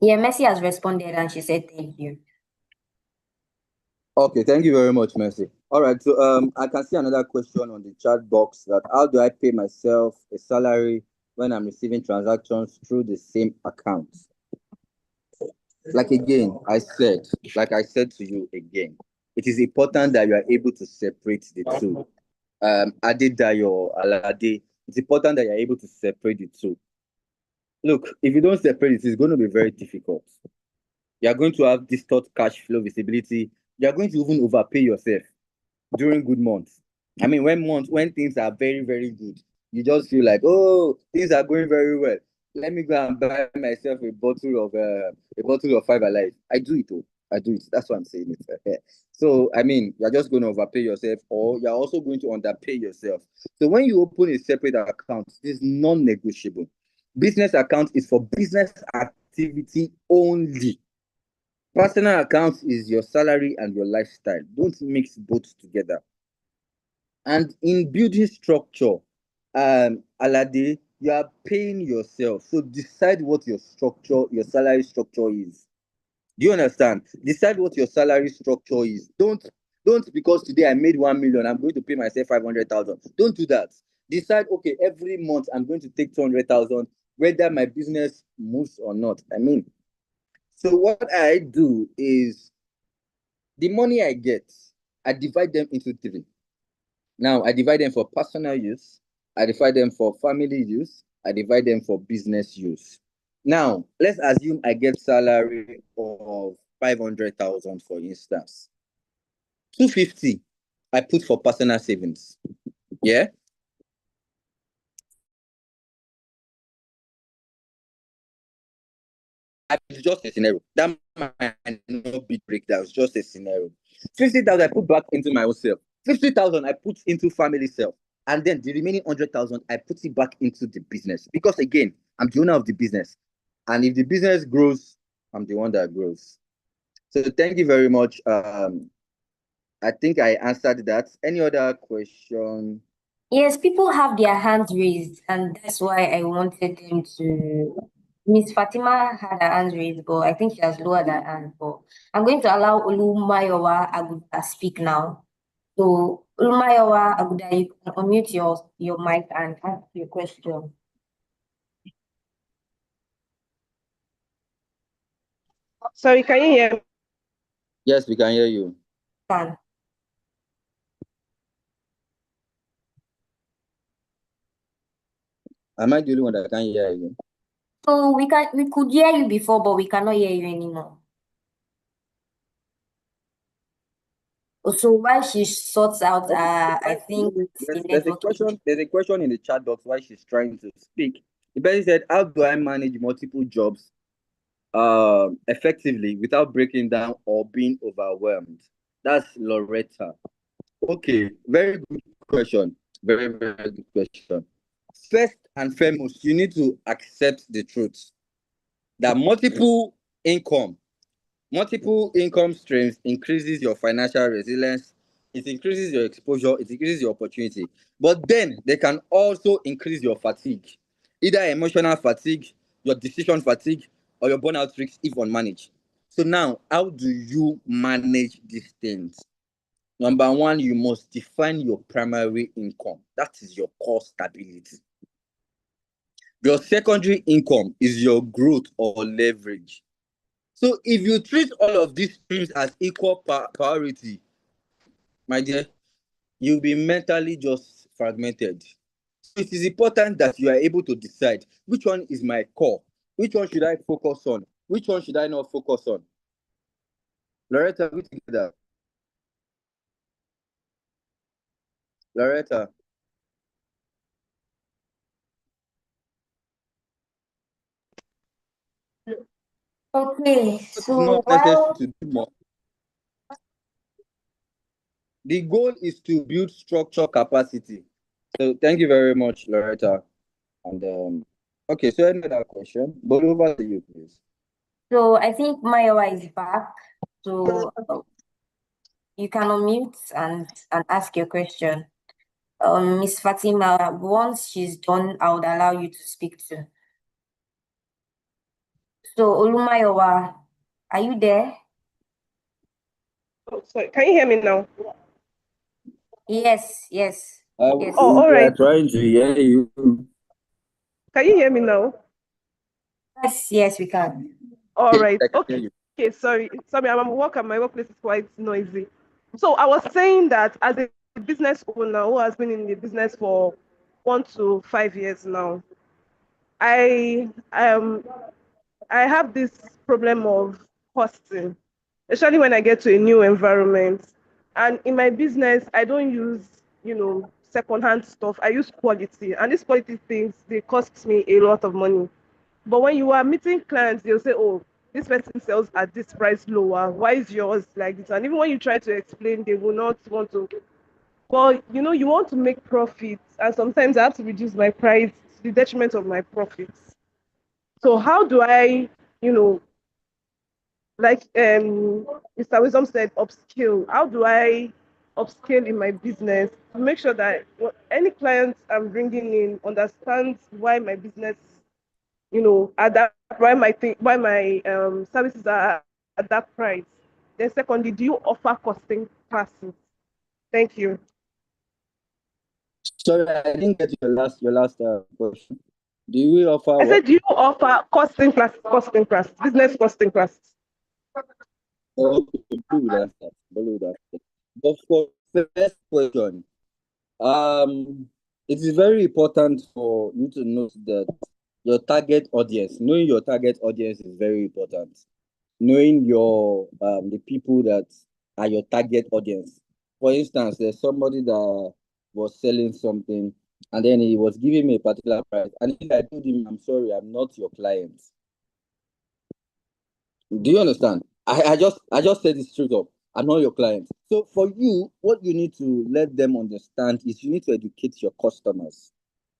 Yeah, Mercy has responded and she said thank you. Okay, thank you very much, Mercy. All right, so I can see another question on the chat box that how do I pay myself a salary when I'm receiving transactions through the same account? Like again, like I said to you again, it is important that you are able to separate the two. Adedayo, Alade, it's important that you're able to separate the two. Look, if you don't separate it, it's going to be very difficult. You're going to have distort cash flow visibility. You're going to even overpay yourself during good months. I mean, when things are very, very good, you just feel like, oh, things are going very well. Let me go and buy myself a bottle of Five Alive. I do it. Oh, I do it. That's what I'm saying. It. So I mean, you're just going to overpay yourself, or you're also going to underpay yourself. So when you open a separate account, it's non-negotiable. Business account is for business activity only. Personal account is your salary and your lifestyle. Don't mix both together. And in building structure, Alade, you are paying yourself. So decide what your structure, your salary structure is. Do you understand? Decide what your salary structure is. Don't because today I made 1 million, I'm going to pay myself 500,000. Don't do that. Decide, okay, every month I'm going to take 200,000, whether my business moves or not. I mean, so what I do is the money I get, I divide them into three. Now I divide them for personal use, I divide them for family use, I divide them for business use. Now let's assume I get salary of 500,000 for instance. 250 I put for personal savings. Yeah. It's just a scenario. That might not be breakdown. It's just a scenario. 50,000 I put back into my own self. 50,000 I put into family self. And then the remaining 100,000 I put it back into the business. Because again, I'm the owner of the business. And if the business grows, I'm the one that grows. So thank you very much. I think I answered that. Any other question? Yes, people have their hands raised, and that's why I wanted them to. Miss Fatima had her hands raised, but I think she has lowered her hand. But I'm going to allow Olumayowa Aguda speak now. So, Olumayowa Aguda, you can unmute your mic and ask your question. Sorry, can you hear me? Yes, we can hear you. Can. Am I the only one that can't hear you? So we could hear you before, but we cannot hear you anymore. So while she sorts out, I think the There's a network question. There's a question in the chat box while she's trying to speak. The person said, "How do I manage multiple jobs effectively without breaking down or being overwhelmed?" That's Loretta. Okay, very good question. Very, very good question. First and foremost, you need to accept the truth that multiple income streams increases your financial resilience, it increases your exposure, it increases your opportunity. But then they can also increase your fatigue, either emotional fatigue, your decision fatigue, or your burnout risks if unmanaged. So now, how do you manage these things? Number one, you must define your primary income. That is your core stability. Your secondary income is your growth or leverage. So if you treat all of these streams as equal priority, my dear, you'll be mentally just fragmented. So it is important that you are able to decide which one is my core, which one should I focus on, which one should I not focus on. Loretta, we together. Loretta. Okay, It's so not necessary while to do more. The goal is to build structure capacity. So thank you very much, Loretta. And okay, so another question. But over to you, please. so I think Mayowa is back. So you can unmute and ask your question. Miss Fatima, once she's done, I would allow you to speak to. So Olumayowa, are you there? Oh, sorry, can you hear me now? Yes, yes. Yes. Oh, all We are right. trying to hear you. Can you hear me now? Yes, we can. All Yes, right. I can hear Okay. you. Okay, sorry. Sorry, I'm at work and my workplace is quite noisy. So I was saying that as a business owner who has been in the business for 1 to 5 years now, I have this problem of costing, especially when I get to a new environment. And in my business, I don't use, secondhand stuff. I use quality. And these quality things, they cost me a lot of money. But when you are meeting clients, they'll say, oh, this person sells at this price lower. Why is yours like this? And even when you try to explain, they will not want to. Well, you want to make profits. And sometimes I have to reduce my price to the detriment of my profits. So how do I, you know, like Mr. Wisdom said, upskill? How do I upskill in my business to make sure that any clients I'm bringing in understands why my business, at that why my services are at that price. Then secondly, do you offer costing classes? Thank you. Sorry, I didn't get your last question. Do we offer I what? said, do you offer costing class, business costing classes? Okay, blue that. Blue that. But for the first question, it is very important for you to note that knowing your target audience is very important. Knowing your the people that are your target audience. For instance, there's somebody that was selling something and then he was giving me a particular price. And if I told him, I'm sorry, I'm not your client. Do you understand? I just said it straight up. I'm not your client. So for you, what you need to let them understand is you need to educate your customers.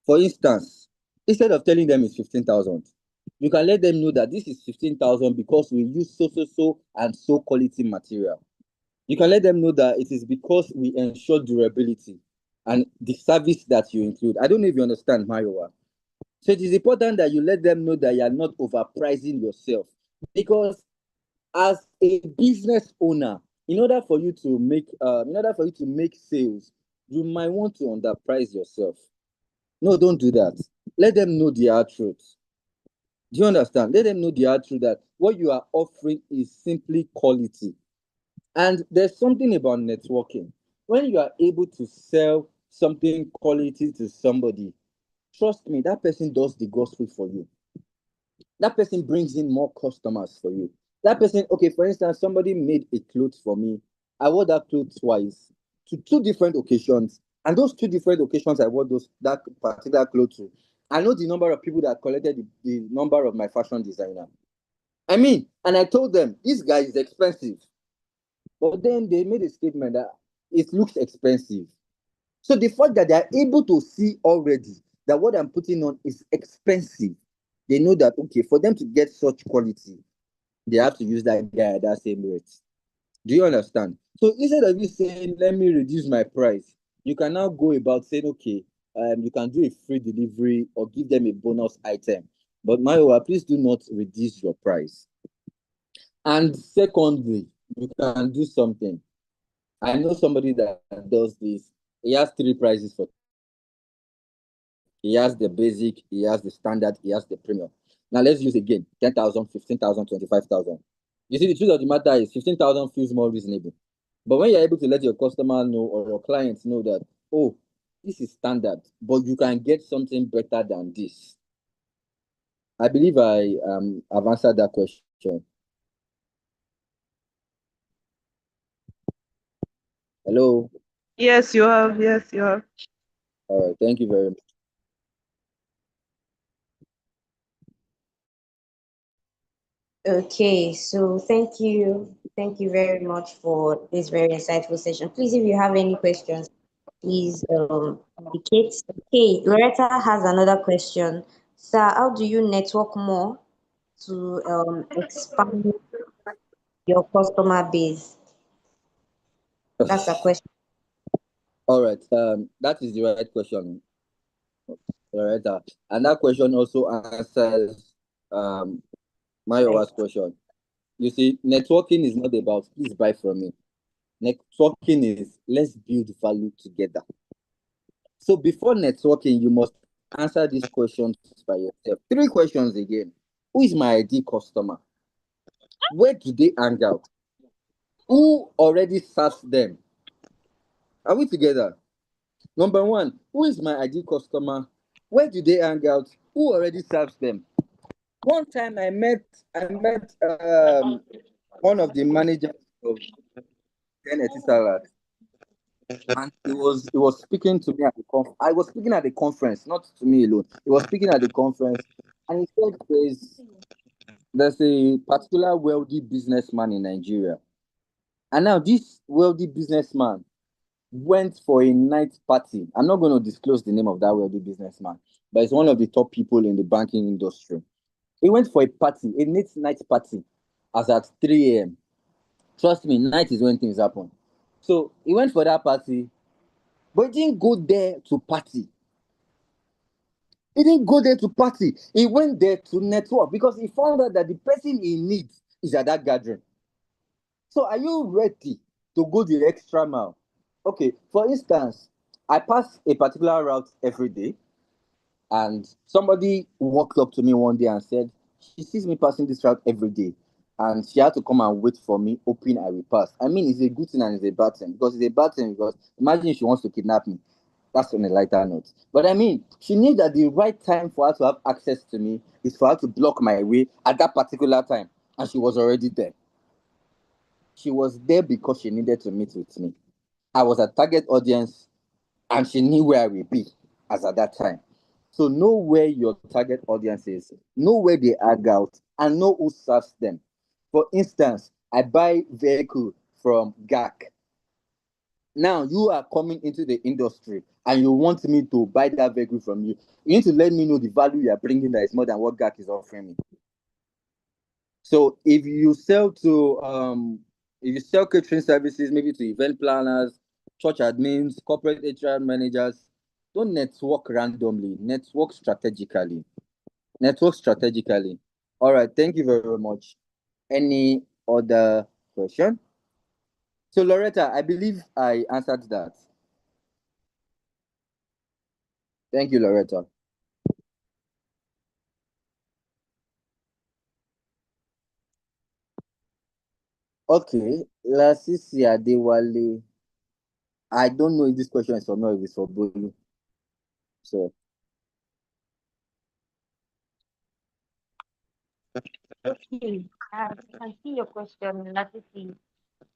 For instance, instead of telling them it's 15,000, you can let them know that this is 15,000 because we use so and so quality material. You can let them know that it is because we ensure durability and the service that you include. I don't know if you understand, Mayowa. So it is important that you let them know that you are not overpricing yourself because as a business owner, in order for you to make sales, you might want to underprice yourself. No, don't do that. Let them know the hard truth. Do you understand? Let them know the hard truth that what you are offering is simply quality. And there's something about networking. When you are able to sell something quality to somebody, trust me, that person does the gospel for you. That person brings in more customers for you. That person, okay, for instance, somebody made a clothes for me. I wore that clothes twice to two different occasions. And those two different occasions I wore that particular clothes to. I know the number of people that collected the number of my fashion designer. I mean, and I told them, this guy is expensive. But then they made a statement that it looks expensive. So the fact that they are able to see already that what I'm putting on is expensive, they know that, okay, for them to get such quality, they have to use that guy at that same rate. Do you understand? So instead of you saying, let me reduce my price, you can now go about saying, okay, you can do a free delivery or give them a bonus item. But Mayowa, please do not reduce your price. And secondly, you can do something. I know somebody that does this. He has three prices for. He has the basic, he has the standard, he has the premium. Now let's use again 10,000, 15,000, 25,000. You see, the truth of the matter is 15,000 feels more reasonable. But when you're able to let your customer know or your clients know that, oh, this is standard, but you can get something better than this. I believe I've answered that question. Hello. Yes, you have. Yes, you have. All right. Thank you very much. Okay, so thank you very much for this very insightful session. Please, if you have any questions, please indicate. Okay, Loretta has another question. Sir, how do you network more to expand your customer base? That's a question. All right. That is the right question, Loretta. And that question also answers my last question. You see, networking is not about please buy from me. Networking is let's build value together. So before networking, you must answer these questions by yourself. Three questions again. Who is my ID customer? Where do they hang out? Who already serves them? Are we together? Number one, who is my ID customer? Where do they hang out? Who already serves them? One time I met one of the managers of Kennedy Salad, and he was speaking to me at the I was speaking at the conference, not to me alone. He was speaking at the conference, and he said there's a particular wealthy businessman in Nigeria, and now this wealthy businessman went for a night party. I'm not going to disclose the name of that wealthy businessman, but it's one of the top people in the banking industry. He went for a party, a night party, as at 3 a.m. Trust me, night is when things happen. So he went for that party, but he didn't go there to party. He didn't go there to party. He went there to network because he found out that the person he needs is at that gathering. So are you ready to go the extra mile? Okay, for instance, I pass a particular route every day, and somebody walked up to me one day and said, she sees me passing this route every day, and she had to come and wait for me, hoping I will pass. I mean, it's a good thing and it's a bad thing, because it's a bad thing because imagine if she wants to kidnap me. That's on a lighter note. But I mean, she knew that the right time for her to have access to me is for her to block my way at that particular time, and she was already there. She was there because she needed to meet with me. I was a target audience, and she knew where I would be as at that time. So know where your target audience is, know where they hang out, and know who serves them. For instance, I buy vehicle from GAC. Now you are coming into the industry and you want me to buy that vehicle from you. You need to let me know the value you are bringing that is more than what GAC is offering me. So if you sell catering services, maybe to event planners, church admins, corporate HR managers, don't network randomly. Network strategically. Network strategically. All right. Thank you very much. Any other question? So Loretta, I believe I answered that. Thank you, Loretta. Okay, Lasisi Adewale. I don't know if this question is for me or if it's for Bolu. So, Okay, I can see your question, Latisi.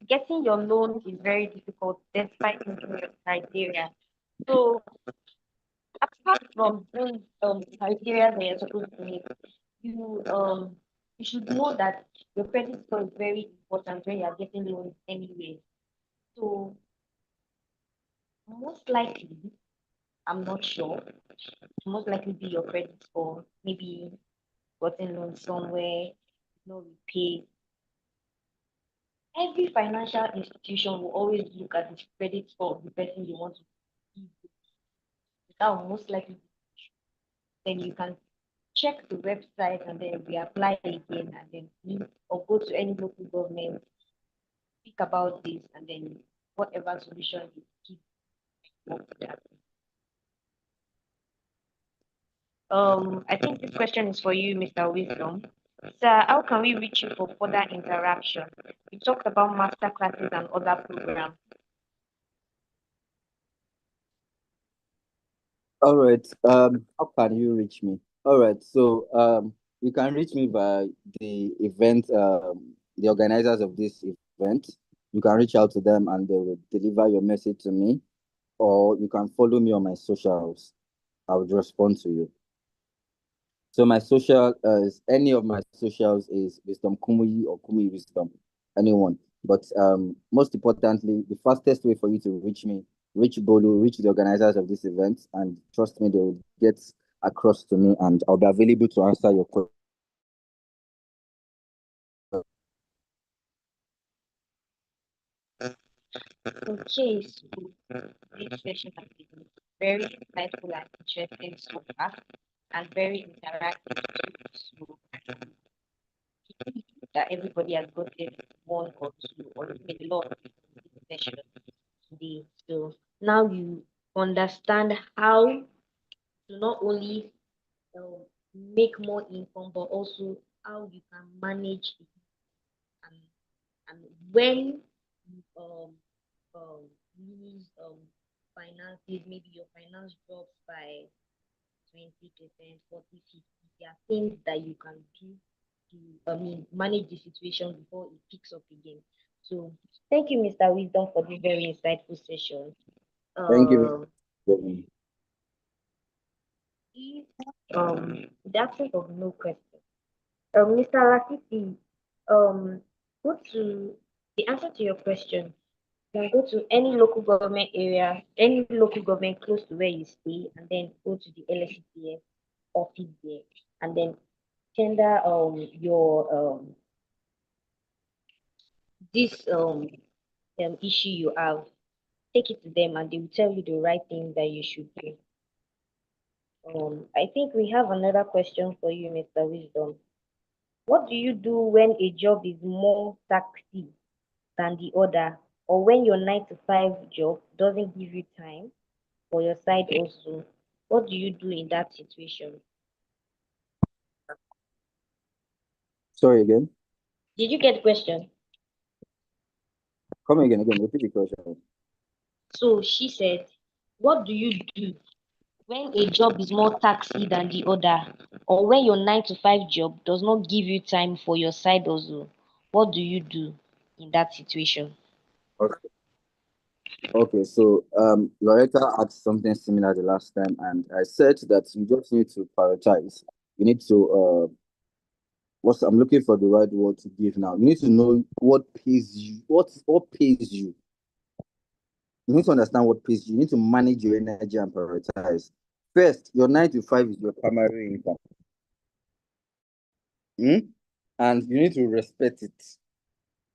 Getting your loan is very difficult despite meeting your criteria. So, apart from those criteria that you're supposed to meet, you you should know that your credit score is very important when you are getting loans anyway. So, most likely, I'm not sure, most likely be your credit score. Maybe gotten loan somewhere, no repay. Every financial institution will always look at the credit score of the person you want to give. That will most likely be the issue. Then you can check the website and then reapply again and then meet or go to any local government, speak about this, and then whatever solution you keep up with that. I think this question is for you, Mr. Wisdom. Sir, how can we reach you for further interaction? We talked about master classes and other programs. all right. How can you reach me? All right. So, you can reach me by the event, the organizers of this event. You can reach out to them and they will deliver your message to me, or you can follow me on my socials. I would respond to you. So my social is any of my socials is Wisdom Kumuyi or Kumuyi Wisdom, anyone. But most importantly, the fastest way for you to reach me, reach Bolu, reach the organizers of this event, and trust me, they will get across to me, and I'll be available to answer your question. Okay, so this session has been very insightful and interesting so far, and very interactive too. So that everybody has gotten one or two or even a lot of this session today. So now you understand how to not only um, make more income, but also how you can manage it and, and when you lose finances, maybe your finance drops by 20%, 40, 50. There are things that you can do to manage the situation before it picks up again. So thank you, Mr. Wisdom, for this very insightful session. Thank you. Um, if in the absence of no question, Mr. Lafifi, go to the answer to your question. You can go to any local government area, any local government close to where you stay, and then go to the LSCTF office there, and then tender your this issue you have. Take it to them, and they will tell you the right thing that you should do. I think we have another question for you, Mr. Wisdom. What do you do when a job is more taxi than the other, or when your 9 to 5 job doesn't give you time for your side also? What do you do in that situation? Sorry again. Did you get the question? Come again. Repeat the question. So she said, what do you do when a job is more taxi than the other, or when your 9 to 5 job does not give you time for your side also? What do you do in that situation? Okay. Okay, so Loretta asked something similar the last time, and I said that you just need to prioritize. You need to what's I'm looking for the right word to give now. You need to know what pays you. What pays you? You need to understand what pays you. You need to manage your energy and prioritize. First, your 9 to 5 is your primary income. And you need to respect it.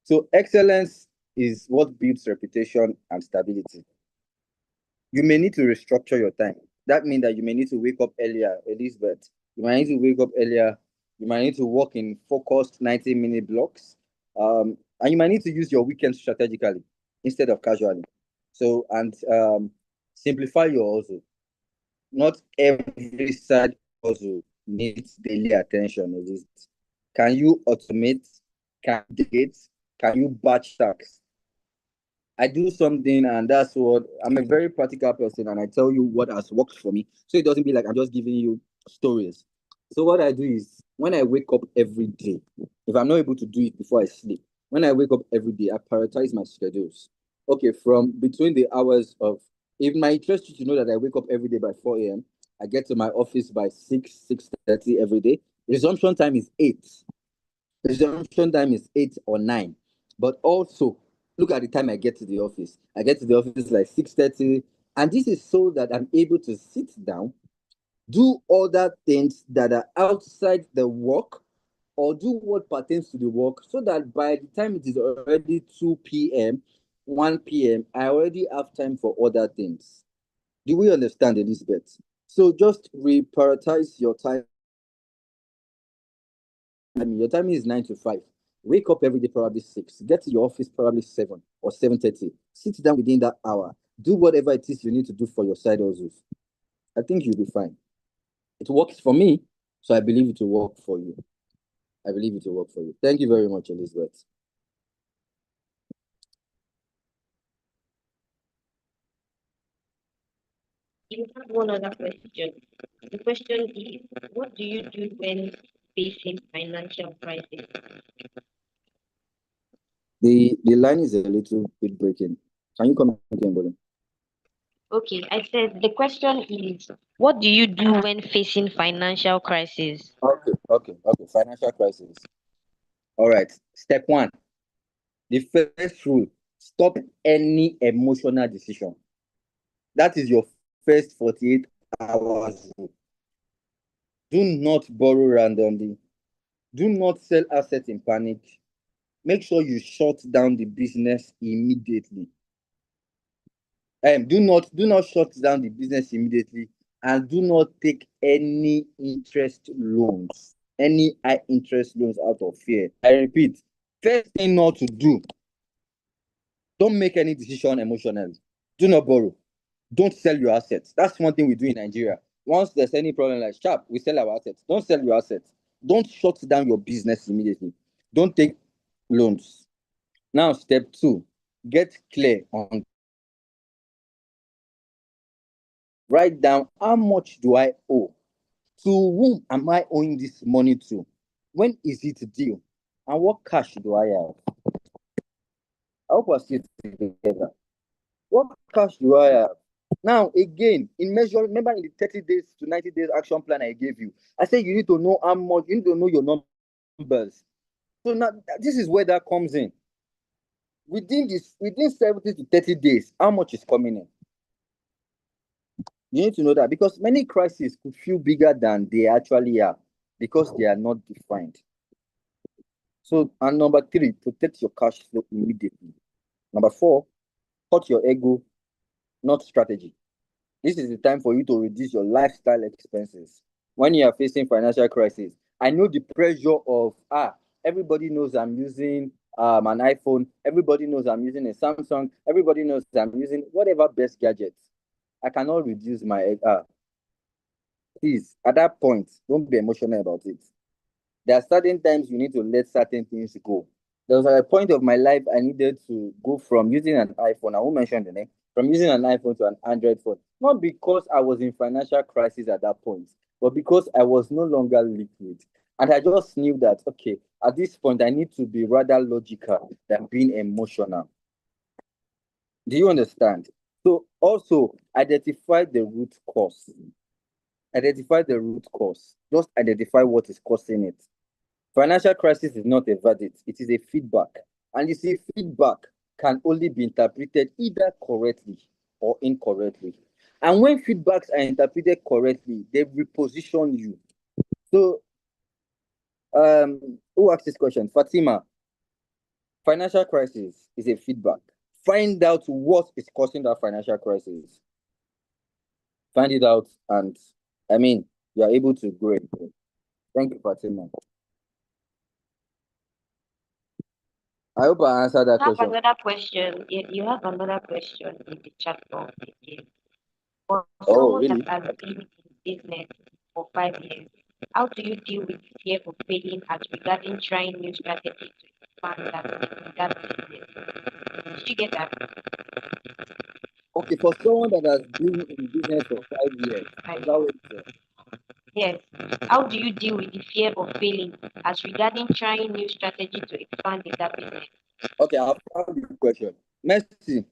So excellence is what builds reputation and stability. You may need to restructure your time. That means that you may need to wake up earlier, Elizabeth. You might need to wake up earlier. You might need to work in focused 90-minute blocks. And you might need to use your weekends strategically instead of casually. So, and simplify your hustle. Not every side hustle needs daily attention. Can you automate? Can you delegate? Can you batch tax? I do something, and that's what I'm a very practical person, and I tell you what has worked for me. So it doesn't be like I'm just giving you stories. So what I do is when I wake up every day, if I'm not able to do it before I sleep, when I wake up every day, I prioritize my schedules. Okay, from between the hours of, if my interest you to know that I wake up every day by 4 a.m., I get to my office by 6:30 every day. Resumption time is 8. Resumption time is 8 or 9. But also look at the time I get to the office. I get to the office like 6:30, and this is so that I'm able to sit down, do other things that are outside the work, or do what pertains to the work, so that by the time it is already 2 p.m., 1 p.m., I already have time for other things. Do we understand, Elizabeth? So just reprioritize your time. Your time is 9 to 5. Wake up every day, probably 6. Get to your office probably 7 or 7:30. Sit down within that hour. Do whatever it is you need to do for your side hustles. I think you'll be fine. It works for me, so I believe it will work for you. I believe it will work for you. Thank you very much, Elizabeth. You have one other question. The question is, what do you do when facing financial crisis? The line is a little bit breaking. Can you come again, buddy? Okay, I said the question is, what do you do when facing financial crisis? Okay. Financial crisis. All right. Step 1. The first rule: stop any emotional decision. That is your first 48 hours rule. Do not borrow randomly. Do not sell assets in panic. Make sure you shut down the business immediately. Do not shut down the business immediately, and do not take any interest loans, any high interest loans out of fear. I repeat, first thing not to do: don't make any decision emotionally. Do not borrow. Don't sell your assets. That's one thing we do in Nigeria. Once there's any problem, like sharp, we sell our assets. Don't sell your assets. Don't shut down your business immediately. Don't take loans. Now, step 2: get clear on. Write down, how much do I owe? To whom am I owing this money to? When is it due? And what cash do I have? I hope we're still together. What cash do I have? Now, again, in measure, remember in the 30 days to 90 days action plan I gave you, I said you need to know how much, you need to know your numbers. So now this is where that comes in. Within 70 to 30 days, how much is coming in? You need to know that, because many crises could feel bigger than they actually are because they are not defined. So, and number 3, protect your cash flow immediately. Number 4, cut your ego, not strategy. This is the time for you to reduce your lifestyle expenses. When you are facing financial crisis, I know the pressure of, everybody knows I'm using an iPhone. Everybody knows I'm using a Samsung. Everybody knows I'm using whatever best gadgets. I cannot reduce my, please, at that point, don't be emotional about it. There are certain times you need to let certain things go. There was a point of my life I needed to go from using an iPhone, I won't mention the name, from using an iPhone to an Android phone. Not because I was in financial crisis at that point, but because I was no longer liquid. And I just knew that, okay, at this point, I need to be rather logical than being emotional. Do you understand? So also identify the root cause. Identify the root cause. Just identify what is causing it. Financial crisis is not a verdict, it is a feedback. And you see, feedback can only be interpreted either correctly or incorrectly. And when feedbacks are interpreted correctly, they reposition you. So, who asked this question? Fatima. Financial crisis is a feedback. Find out what is causing that financial crisis. Find it out, and you are able to grow. Thank you, Fatima. I hope I answered that I have question. another question. You have another question in the chat box again. For Oh, someone really? that has been in business for 5 years, how do you deal with fear of failing as regarding trying new strategies? expand that business. Did you get that? Okay, for someone that has been in business for 5 years, is that what you said? Yes. How do you deal with the fear of failing as regarding trying new strategy to expand in that business? Okay, I've found the question. Mercy,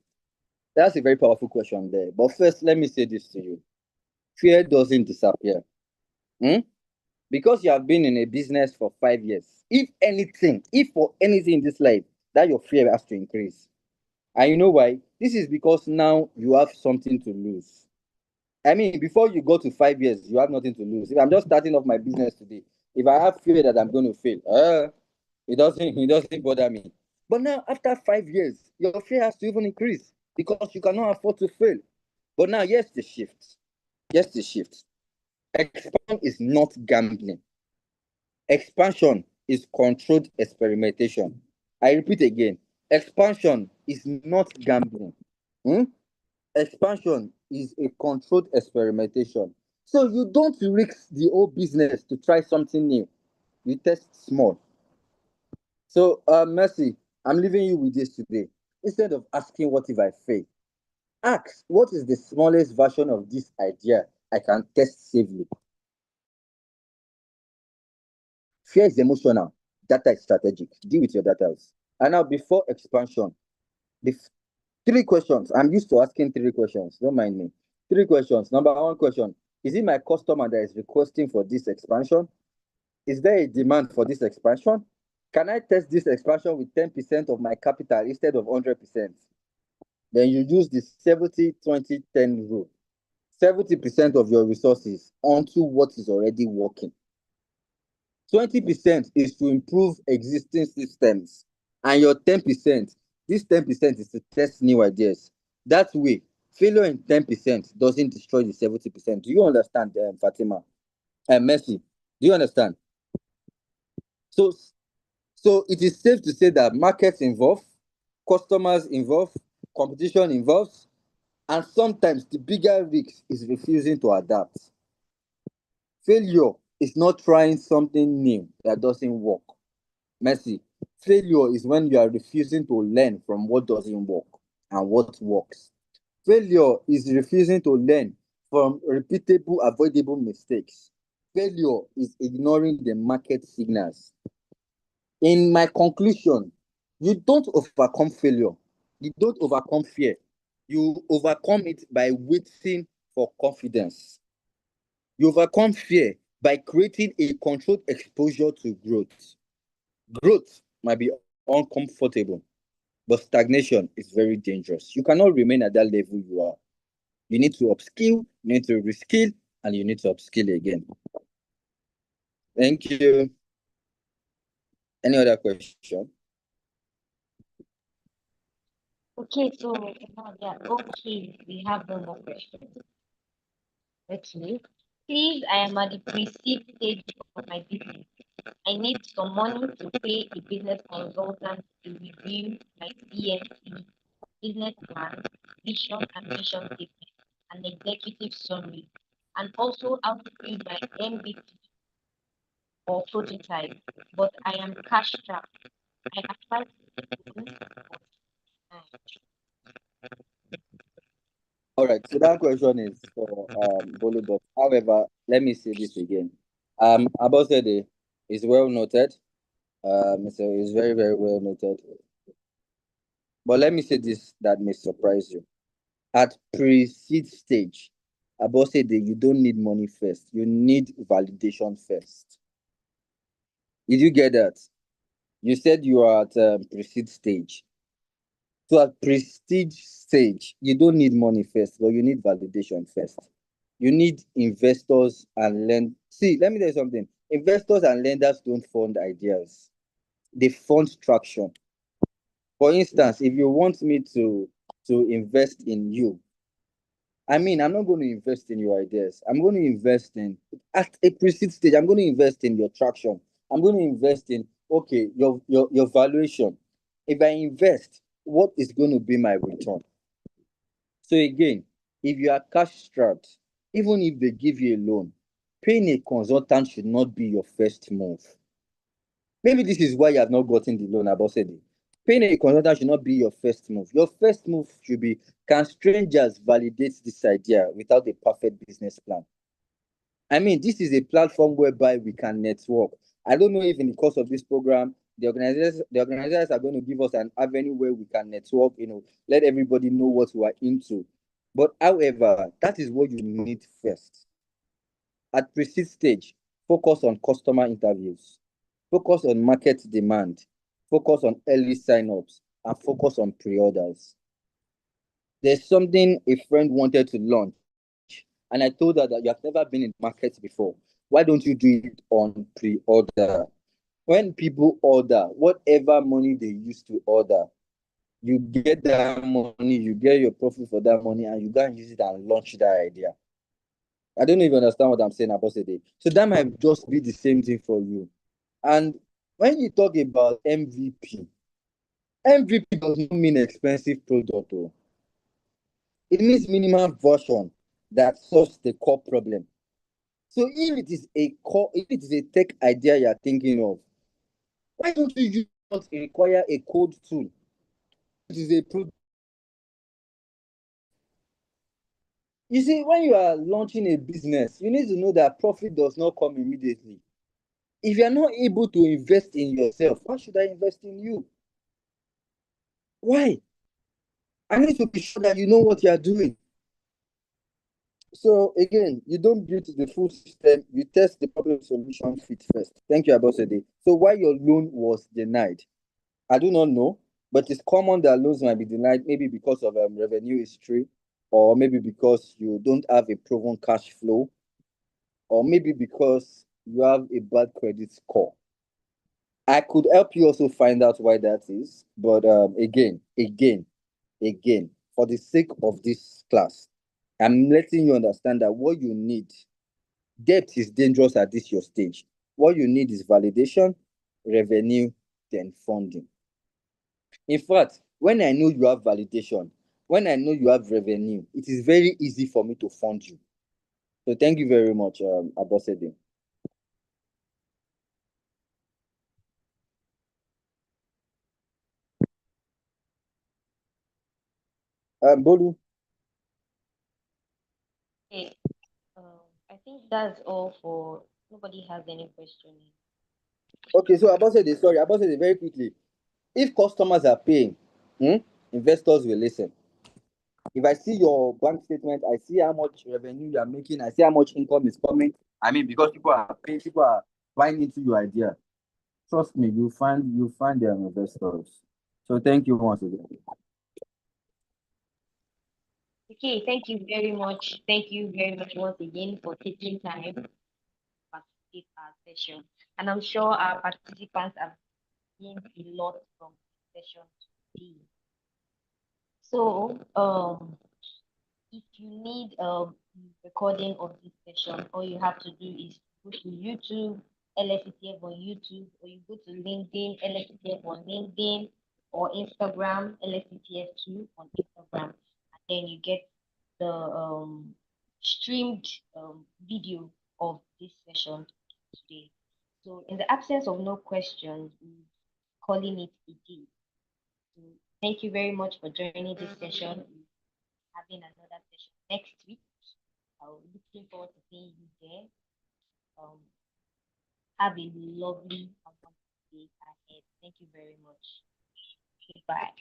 that's a very powerful question there. But first, let me say this to you. Fear doesn't disappear. Hmm? Because you have been in a business for 5 years, if for anything in this life, that your fear has to increase. And you know why? This is because now you have something to lose. I mean, before you go to 5 years, you have nothing to lose. If I'm just starting off my business today, if I have fear that I'm going to fail, it doesn't bother me. But now, after 5 years, your fear has to even increase because you cannot afford to fail. But now, yes, the shift. Yes, the shift. Expansion is not gambling. Expansion is controlled experimentation. I repeat again, expansion is not gambling. Hmm? Expansion is a controlled experimentation. So you don't risk the whole business to try something new. You test small. So, Mercy, I'm leaving you with this today. Instead of asking what if I fail, ask what is the smallest version of this idea I can test safely. Fear is emotional. Data is strategic. Deal with your data. And now, before expansion, the 3 questions. I'm used to asking 3 questions. Don't mind me. 3 questions. Number one question: is it my customer that is requesting for this expansion? Is there a demand for this expansion? Can I test this expansion with 10% of my capital instead of 100%? Then you use the 70-20-10 rule. 70% of your resources onto what is already working. 20% is to improve existing systems. And your 10%, this 10% is to test new ideas. That way, failure in 10% doesn't destroy the 70%. Do you understand, Fatima? And Messi, do you understand? So, so it is safe to say that markets involve, customers involve, competition involves, and sometimes the bigger risk is refusing to adapt. Failure is not trying something new that doesn't work. Mercy, failure is when you are refusing to learn from what doesn't work and what works. Failure is refusing to learn from repeatable, avoidable mistakes. Failure is ignoring the market signals. In my conclusion, you don't overcome failure. You don't overcome fear. You overcome it by waiting for confidence. You overcome fear by creating a controlled exposure to growth. Growth might be uncomfortable, but stagnation is very dangerous. You cannot remain at that level you are. You need to upskill, you need to reskill, and you need to upskill again. Thank you. Any other question? Okay, so now okay, we have no more questions. Okay. Please, I am at the pre-seed stage of my business. I need some money to pay a business consultant to review my BSc, business plan, vision and mission statement, and executive summary, and also how to build my MVP or prototype. But I am cash strapped. I applied to the All right, so that question is for Bolu, but however, let me say this again. Abosede is well noted. So it's very, very well noted. But let me say this that may surprise you. At pre-seed stage, Abosede, you don't need money first. You need validation first. Did you get that? You said you are at pre-seed stage. So at prestige stage, you don't need money first, but you need validation first. You need investors and lend. See, let me tell you something. Investors and lenders don't fund ideas; they fund traction. For instance, if you want me to invest in you, I mean, I'm not going to invest in your ideas. I'm going to invest in at a pre-seed stage. I'm going to invest in your traction. I'm going to invest in okay your valuation. If I invest, what is going to be my return? So again, if you are cash strapped, even if they give you a loan, paying a consultant should not be your first move. Maybe this is why you have not gotten the loan, Abosede. Paying a consultant should not be your first move. Your first move should be, can strangers validate this idea without a perfect business plan? I mean, this is a platform whereby we can network. I don't know if in the course of this program, the organizers are going to give us an avenue where we can network, let everybody know what we are into. But however, that is what you need first. At pre-seed stage, focus on customer interviews, focus on market demand, focus on early sign-ups, and focus on pre-orders. There's something a friend wanted to launch, and I told her that you have never been in the market before. Why don't you do it on pre-order? When people order, whatever money they used to order, you get that money, you get your profit for that money, and you go and use it and launch that idea. I don't know if you understand what I'm saying about today. So that might just be the same thing for you. And when you talk about MVP does not mean expensive product. Oh. It means minimal version that solves the core problem. So if it is a tech idea you're thinking of, why don't you just require a code tool? It is a product. You see, when you are launching a business, you need to know that profit does not come immediately. If you're not able to invest in yourself, why should I invest in you? Why? I need to be sure that you know what you are doing. So again, you don't build the full system, you test the problem solution fit first. Thank you, Abosede. So why your loan was denied? I do not know, but it's common that loans might be denied, maybe because of revenue history, or maybe because you don't have a proven cash flow, or maybe because you have a bad credit score. I could help you also find out why that is, but again, for the sake of this class, I'm letting you understand that what you need, debt is dangerous at this your stage. What you need is validation, revenue, then funding. In fact, when I know you have validation, when I know you have revenue, it is very easy for me to fund you. So thank you very much, Abosede. Bolu. Okay. I think that's all for nobody has any question. Okay, so Abosede, very quickly. If customers are paying, investors will listen. If I see your bank statement, I see how much revenue you are making, I see how much income is coming. I mean, because people are paying, people are buying into your idea. Trust me, you find them investors. So thank you once again. Okay, thank you very much. Thank you very much once again for taking time to participate in our session. And I'm sure our participants have gained a lot from the session today. So, if you need a recording of this session, all you have to do is go to YouTube, LSETF on YouTube, or you go to LinkedIn, LSETF on LinkedIn, or Instagram, LSETF2 on Instagram. And then you get the streamed video of this session today. So, in the absence of no questions, we're calling it a day. So, thank you very much for joining this session. Having another session next week. I'm looking forward to seeing you there. Um, have a lovely and wonderful day ahead. Thank you very much. Goodbye.